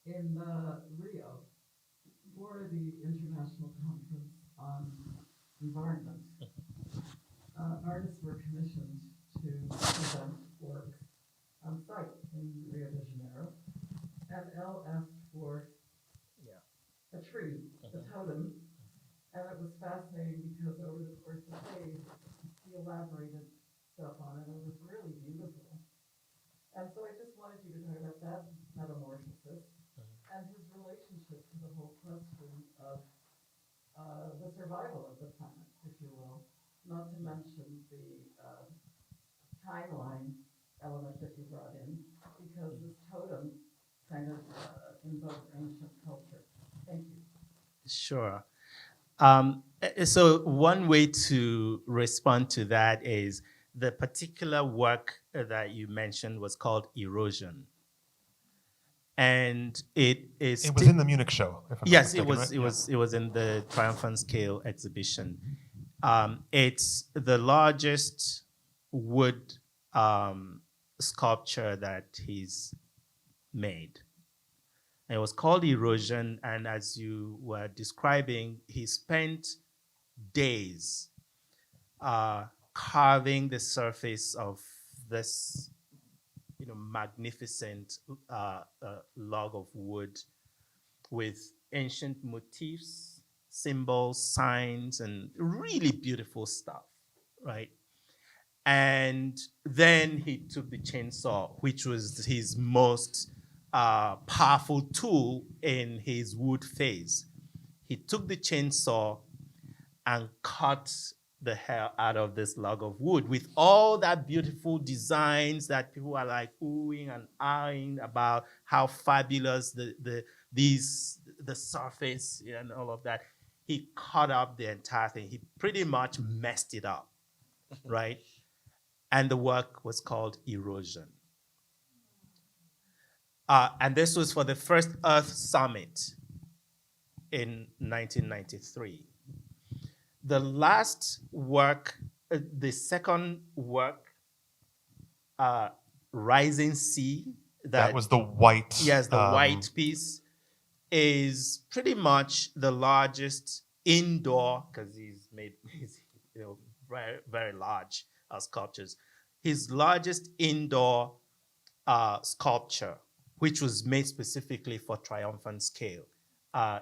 in Rio, for the International Conference on Environment, artists were commissioned to present works on site in Rio de Janeiro, and Elle asked for a tree, a totem, and it was fascinating because over the course of days, he elaborated stuff on it, and it was really beautiful. And so I just wanted you to talk about that metamorphosis and his relationship to the whole question of the survival of the planet, if you will, not to mention the timeline element that you brought in, because this totem kind of invokes ancient culture. Thank you. Sure. So one way to respond to that is the particular work that you mentioned was called Erosion. And it was in the Munich show, if I'm not yes, mistaken, right? it was in the Triumphant Scale exhibition. It's the largest wood sculpture that he's made. And it was called Erosion, and as you were describing, he spent days carving the surface of this magnificent log of wood with ancient motifs, symbols, signs, and really beautiful stuff, right? And then he took the chainsaw, which was his most powerful tool in his wood phase. He took the chainsaw and cut the hell out of this log of wood with all that beautiful designs that people are like oohing and ahhing about how fabulous the surface and all of that. He cut up the entire thing. He pretty much messed it up, right? And the work was called Erosion. And this was for the first Earth Summit in 1993. The last work, the second work, Rising Sea. That was the white. Yes, the white piece is pretty much the largest indoor, because he's very, very large sculptures. His largest indoor sculpture, which was made specifically for Triumphant Scale.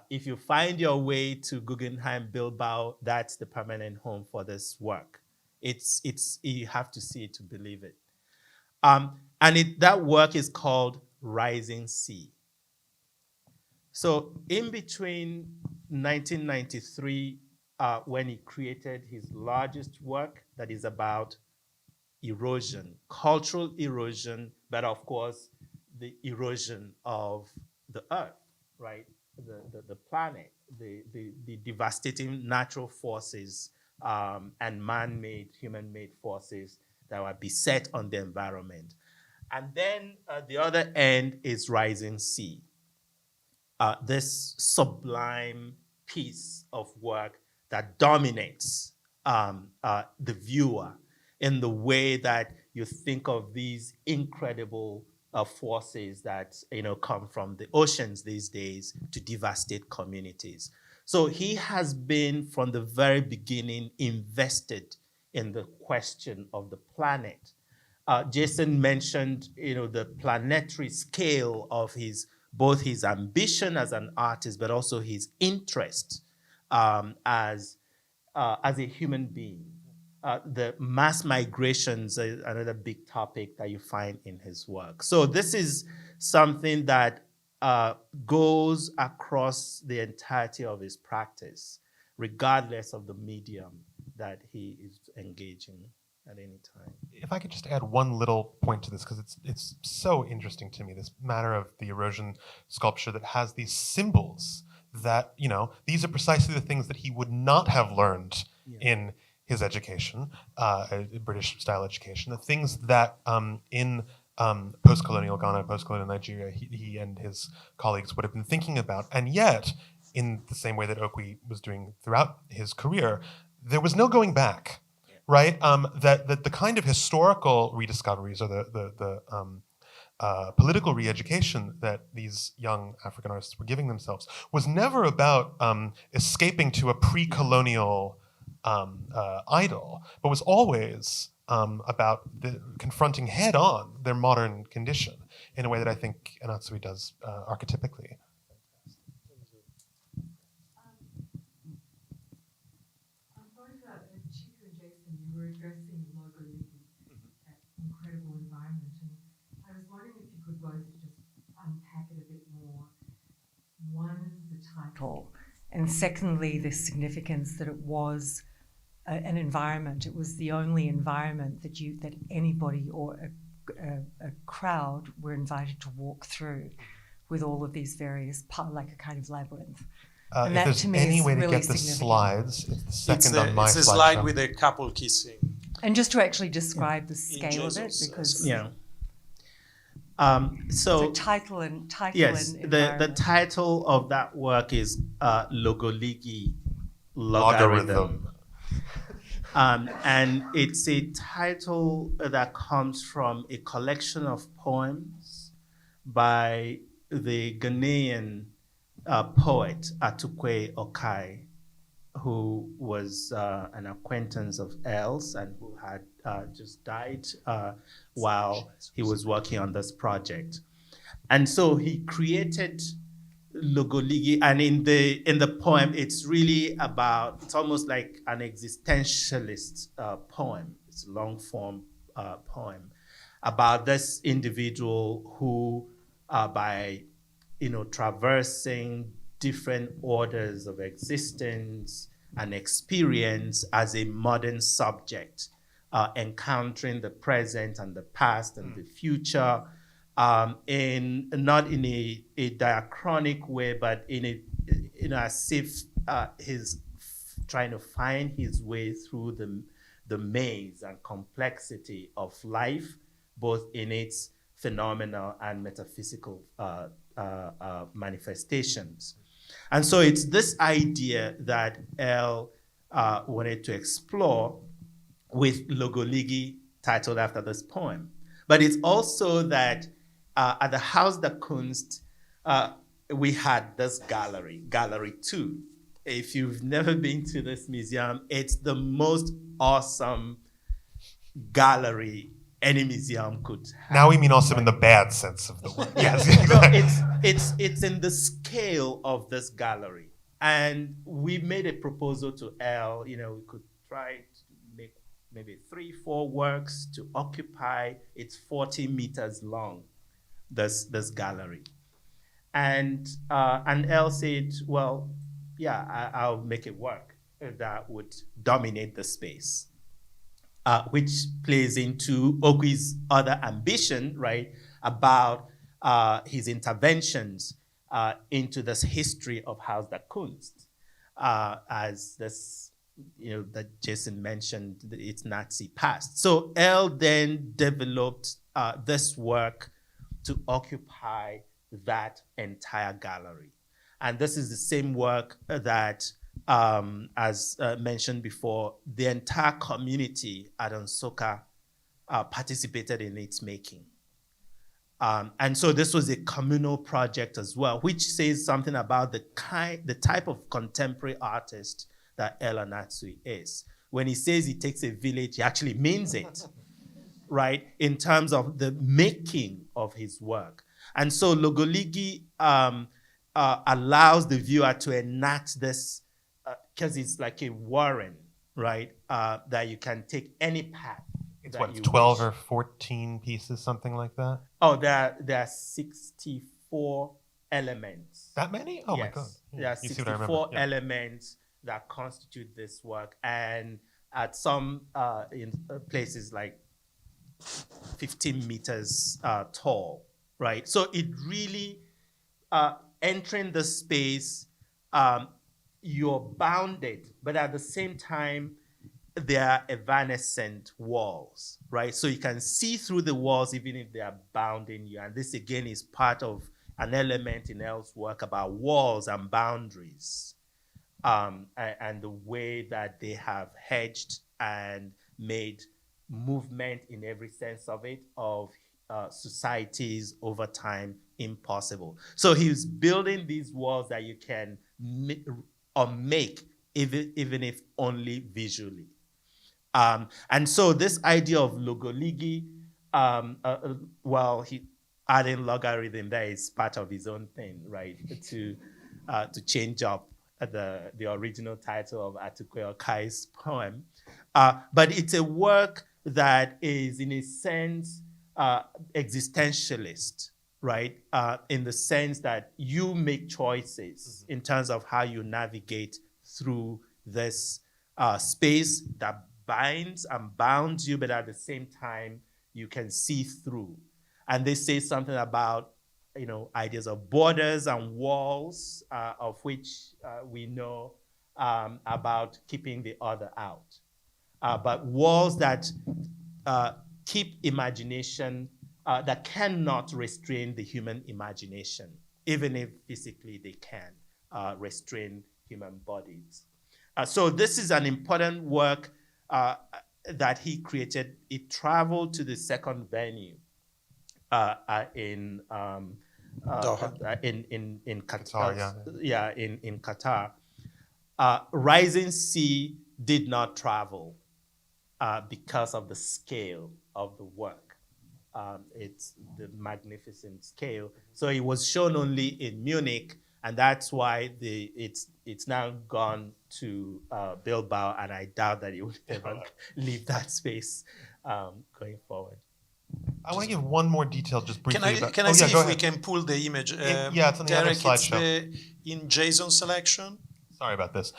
If you find your way to Guggenheim Bilbao, that's the permanent home for this work. It's you have to see it to believe it. And that work is called Rising Sea. So in between 1993, when he created his largest work that is about erosion, cultural erosion, but of course, the erosion of the earth, right? The planet, the devastating natural forces and man-made, human-made forces that were beset on the environment. And then the other end is Rising Sea. This sublime piece of work that dominates the viewer in the way that you think of these incredible forces that come from the oceans these days to devastate communities. So he has been from the very beginning invested in the question of the planet. Jason mentioned the planetary scale of both his ambition as an artist, but also his interest as a human being. The mass migrations is another big topic that you find in his work. So this is something that goes across the entirety of his practice, regardless of the medium that he is engaging at any time. If I could just add one little point to this, because it's so interesting to me, this matter of the erosion sculpture that has these symbols that, these are precisely the things that he would not have learned in his education, British style education, the things that in post-colonial Ghana, post-colonial Nigeria, he and his colleagues would have been thinking about. And yet, in the same way that Okwui was doing throughout his career, there was no going back, right? That the kind of historical rediscoveries or the political re-education that these young African artists were giving themselves was never about escaping to a pre-colonial idol, but was always about confronting head-on their modern condition in a way that I think Anatsui does archetypically. I'm sorry for that. Chika and Jason, you were addressing Logoligi, that incredible environment, and I was wondering if you could both just unpack it a bit more. One, the title, and secondly, the significance that it was an environment. It was the only environment that anybody or a crowd were invited to walk through, with all of these various like a kind of labyrinth. If that there's to me any is way to really get the significant. slides, it's the second on my it's a slideshow. slide with a couple kissing. And just to actually describe the scale of it, Jesus, because Yeah. so title Yes, and the environment. title of that work is Logoligi Logarithm. And it's a title that comes from a collection of poems by the Ghanaian poet Okwui Enwezor, who was an acquaintance of Els and who had just died while he was working on this project. And so he created Logoligi, and in the poem, it's really about, it's almost like an existentialist poem. It's a long form poem about this individual who, by traversing different orders of existence and experience as a modern subject, encountering the present and the past and the future, in not in a diachronic way, but in a as if he's trying to find his way through the maze and complexity of life, both in its phenomenal and metaphysical manifestations. And so it's this idea that El wanted to explore with Logoligi, titled after this poem. But it's also that at the Haus der Kunst, we had this gallery, Gallery 2. If you've never been to this museum, it's the most awesome gallery any museum could have. Now we mean awesome in the bad sense of the word. Yes. No, it's in the scale of this gallery. And we made a proposal to El, we could try to make maybe 3-4 works to occupy. It's 40 meters long, this gallery. And El said, well, yeah, I'll make it work that would dominate the space. Which plays into Okwi's other ambition, right, about his interventions into this history of Haus der Kunst, as this, that Jason mentioned, its Nazi past. So El then developed this work to occupy that entire gallery. And this is the same work that, as mentioned before, the entire community at Nsukka participated in its making. And so this was a communal project as well, which says something about the type of contemporary artist that El Anatsui is. When he says he takes a village, he actually means it, right, in terms of the making of his work. And so Logoligi allows the viewer to enact this, because it's like a warren, right, that you can take any path. It's what, 12 or 14 pieces, something like that? Oh, there are 64 elements. That many? Oh, yes. My God. There are 64 elements that constitute this work. And at some in places like 15 meters tall, right? So it really, entering the space, you're bounded, but at the same time, there are evanescent walls, right? So you can see through the walls even if they are bounding you. And this again is part of an element in El's work about walls and boundaries, and the way that they have hedged and made movement in every sense of it, of societies over time impossible. So he's building these walls that you can make even if only visually. And so this idea of Logoligi, well, he adding logarithm there is part of his own thing, right? To change up the original title of Okwui Enwezor's poem. But it's a work that is, in a sense, existentialist, right? In the sense that you make choices in terms of how you navigate through this space that binds and bounds you, but at the same time, you can see through. And they say something about ideas of borders and walls, of which we know about keeping the other out. But walls that keep imagination, that cannot restrain the human imagination, even if physically they can restrain human bodies. So this is an important work that he created. It traveled to the second venue in Doha. In Qatar, in Qatar. Rising Sea did not travel because of the scale of the work. It's the magnificent scale. So it was shown only in Munich, and that's why it's now gone to Bilbao, and I doubt that it will ever leave that space going forward. I want to give one more detail just briefly. Can I see if we can pull the image? Yeah, it's on the other Derek, slideshow. In Jason's selection. Sorry about this.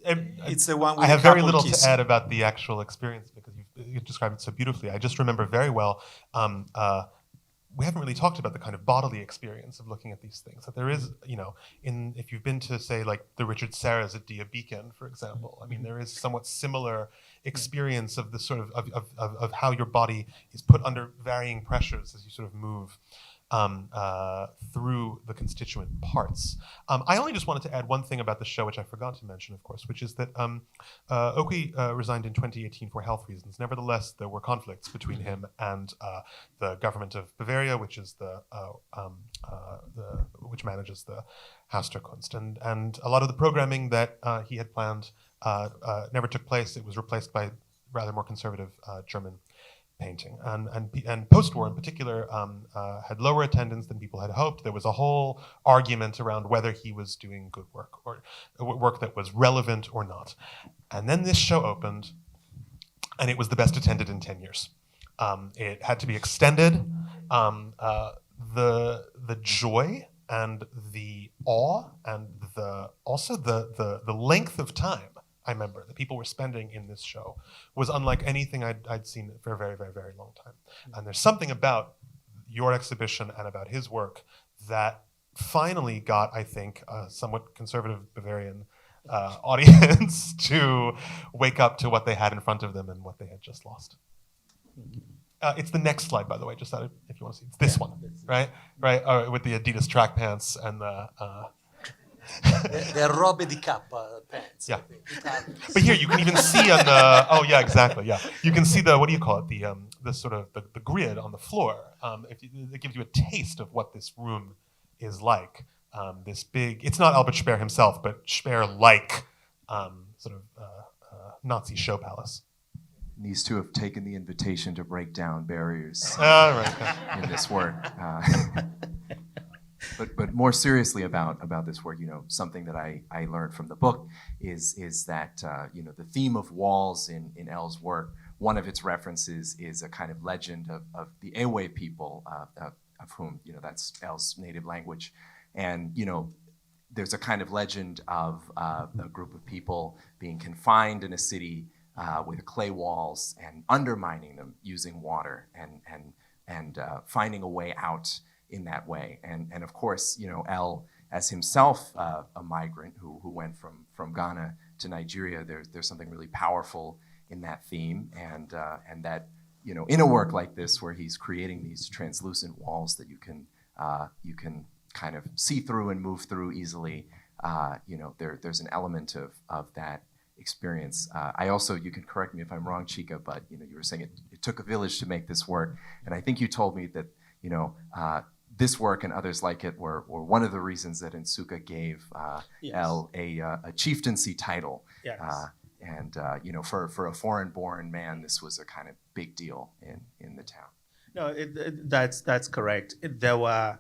It's the one with I have the very couple little kiss. to add about the actual experience because you've described it so beautifully. I just remember very well, we haven't really talked about the kind of bodily experience of looking at these things. That there is, if you've been to, say, like the Richard Serres at Dia Beacon, for example, I mean, there is somewhat similar experience of the sort of how your body is put under varying pressures as you sort of move through the constituent parts. I only just wanted to add one thing about the show, which I forgot to mention, of course, which is that Okwui resigned in 2018 for health reasons. Nevertheless, there were conflicts between him and the government of Bavaria, which is which manages the Haus der Kunst, and a lot of the programming that he had planned never took place. It was replaced by rather more conservative German painting, and post-war in particular had lower attendance than people had hoped. There was a whole argument around whether he was doing good work or work that was relevant or not. And then this show opened, and it was the best attended in 10 years. It had to be extended. The joy and the awe and also the length of time I remember that people were spending in this show was unlike anything I'd seen for a very, very, very long time. And there's something about your exhibition and about his work that finally got, I think, a somewhat conservative Bavarian audience to wake up to what they had in front of them and what they had just lost. It's the next slide, by the way, just if you want to see. It's this one, right? Right, with the Adidas track pants and the... the robe di cappa pants. Yeah. But here you can even see on the, oh yeah, exactly, yeah. You can see the, what do you call it? The sort of the grid on the floor. It gives you a taste of what this room is like. This big, it's not Albert Speer himself, but Speer-like sort of Nazi show palace. These two have taken the invitation to break down barriers Right. in this work. But more seriously about this work, something that I learned from the book is that the theme of walls in L's work, one of its references is a kind of legend of the Ewe people, of whom that's L's native language, and there's a kind of legend of a group of people being confined in a city with clay walls and undermining them using water and finding a way out in that way. And of course, L, as himself a migrant who went from Ghana to Nigeria, there's something really powerful in that theme, and that in a work like this where he's creating these translucent walls that you can kind of see through and move through easily, there's an element of that experience. I also, you can correct me if I'm wrong, Chika, but you were saying it took a village to make this work, and I think you told me that this work and others like it were one of the reasons that Nsuka gave L a chieftaincy title. Yes. And for a foreign-born man, this was a kind of big deal in the town. No, that's correct. There were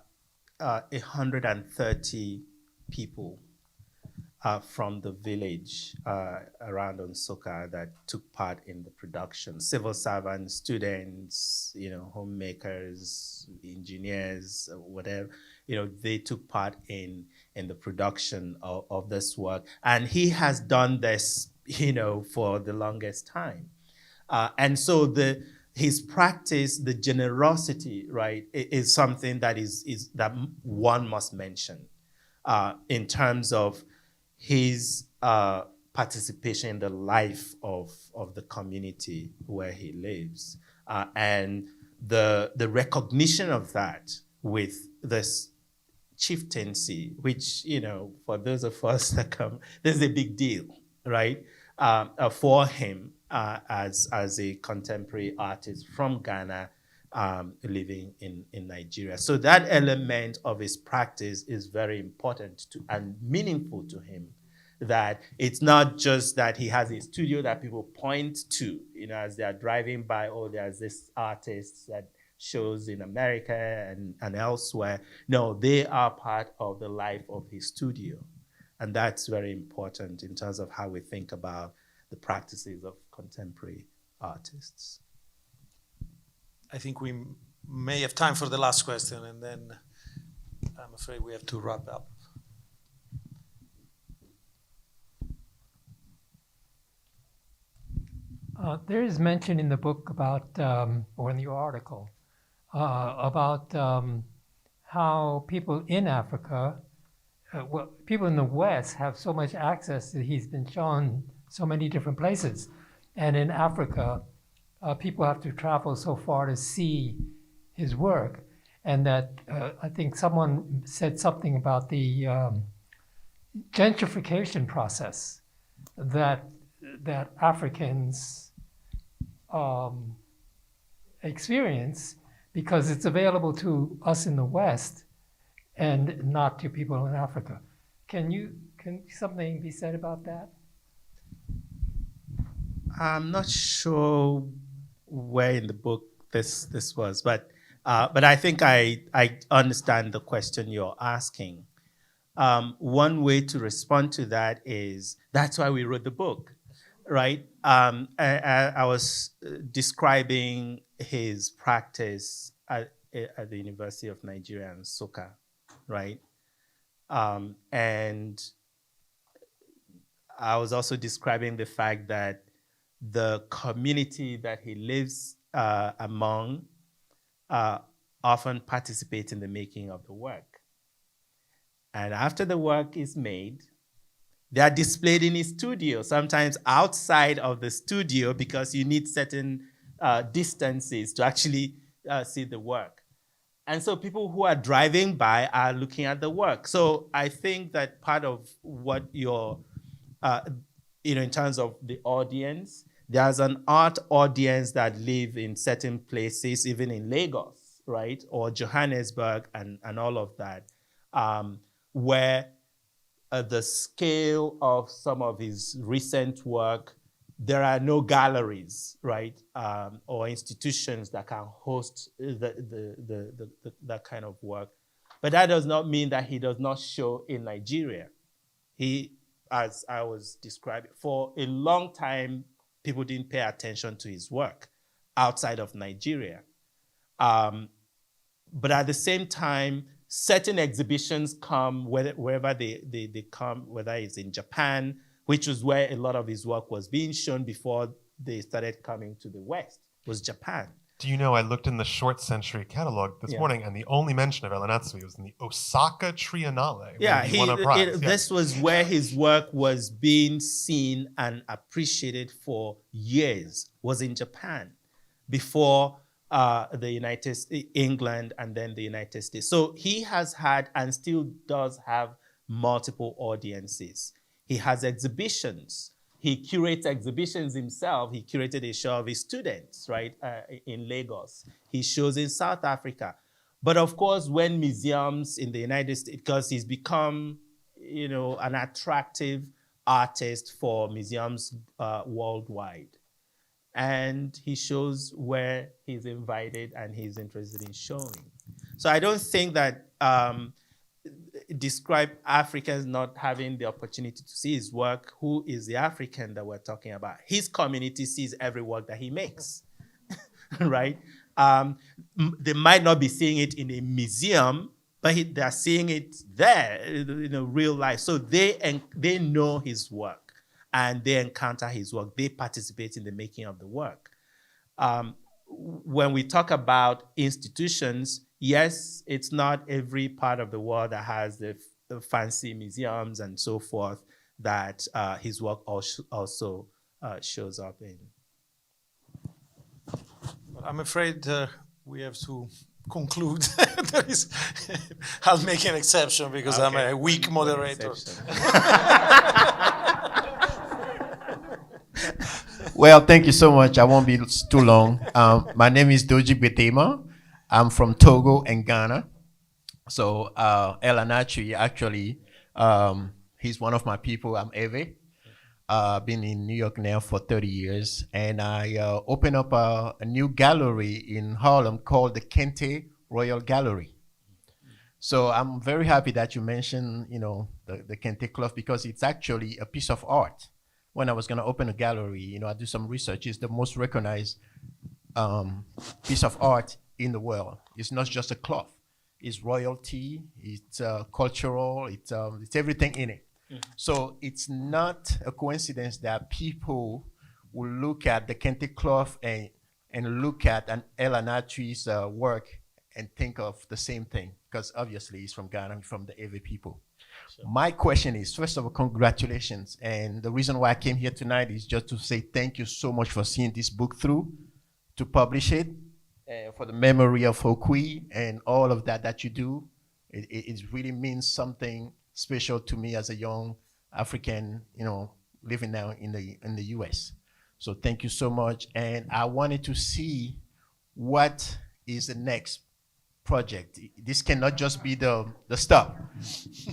130 people from the village around Nsukka that took part in the production. Civil servants, students, homemakers, engineers, whatever, they took part in the production of this work. And he has done this, for the longest time. And so the his practice, the generosity, right, is something that is that one must mention in terms of his participation in the life of the community where he lives, and the recognition of that with this chieftaincy, which, you know, for those of us that come, this is a big deal, right, for him as a contemporary artist from Ghana, living in Nigeria. So that element of his practice is very important to and meaningful to him, that it's not just that he has a studio that people point to, you know, as they are driving by, oh, there's this artist that shows in America and elsewhere. No, they are part of the life of his studio. And that's very important in terms of how we think about the practices of contemporary artists. I think we may have time for the last question, and then I'm afraid we have to wrap up. There is mention in the book about, or in the article, about how people in Africa, people in the West have so much access that he's been shown so many different places. And in Africa, people have to travel so far to see his work. And that I think someone said something about the gentrification process that Africans experience, because it's available to us in the West and not to people in Africa. Can something be said about that? I'm not sure where in the book this was, but I think I understand the question you're asking. One way to respond to that is, that's why we wrote the book, right? I was describing his practice at the University of Nigeria in Nsukka, right? And I was also describing the fact that the community that he lives among often participate in the making of the work. And after the work is made, they are displayed in his studio, sometimes outside of the studio, because you need certain distances to actually see the work. And so people who are driving by are looking at the work. So I think that part of what you're, in terms of the audience, there's an art audience that live in certain places, even in Lagos, right? Or Johannesburg and all of that, where the scale of some of his recent work, there are no galleries, right? Or institutions that can host that kind of work. But that does not mean that he does not show in Nigeria. He, as I was describing, for a long time, people didn't pay attention to his work outside of Nigeria. But at the same time, certain exhibitions come wherever they come, whether it's in Japan, which was where a lot of his work was being shown before they started coming to the West, was Japan. Do you know, I looked in the Short Century catalog this morning, and the only mention of El Anatsui was in the Osaka Triennale. Yeah, he won a prize. This was where his work was being seen and appreciated for years, was in Japan, before the United States, England, and then the United States. So he has had and still does have multiple audiences. He has exhibitions. He curates exhibitions himself. He curated a show of his students, right, in Lagos. He shows in South Africa. But of course, when museums in the United States, because he's become, an attractive artist for museums worldwide. And he shows where he's invited and he's interested in showing. So I don't think that describe Africans not having the opportunity to see his work. Who is the African that we're talking about? His community sees every work that he makes, right? They might not be seeing it in a museum, but they're seeing it there in real life. So they know his work and they encounter his work. They participate in the making of the work. when we talk about institutions, yes, it's not every part of the world that has the fancy museums and so forth that his work also shows up in. I'm afraid we have to conclude. I'll make an exception because I'm a weak moderator. Well, thank you so much. I won't be too long. My name is Doji Betema. I'm from Togo and Ghana. So Anatsui, actually, he's one of my people. I'm Eve. I've been in New York now for 30 years. And I opened up a new gallery in Harlem called the Kente Royal Gallery. So I'm very happy that you mentioned, the Kente cloth, because it's actually a piece of art. When I was going to open a gallery, I do some research. It's the most recognized piece of art in the world. It's not just a cloth. It's royalty. It's cultural. It's everything in it. Mm-hmm. So it's not a coincidence that people will look at the Kente cloth and look at an Anatsui's work and think of the same thing, because obviously he's from Ghana, from the Ewe people. Sure. My question is, first of all, congratulations. And the reason why I came here tonight is just to say thank you so much for seeing this book through, to publish it, for the memory of Okwui and all of that you do. It really means something special to me as a young African, living now in the US. So thank you so much. And I wanted to see what is the next project. This cannot just be the stop,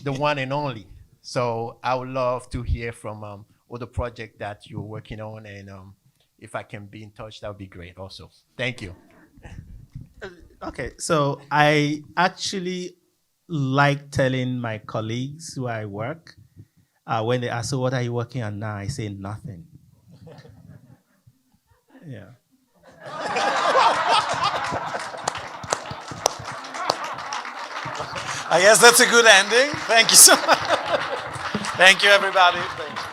the one and only. So I would love to hear from all the projects that you're working on, and if I can be in touch, that would be great also. Thank you. Okay, so I actually like telling my colleagues who I work, when they ask, so what are you working on now? I say nothing. Yeah. I guess that's a good ending. Thank you so much. Thank you, everybody. Thank you.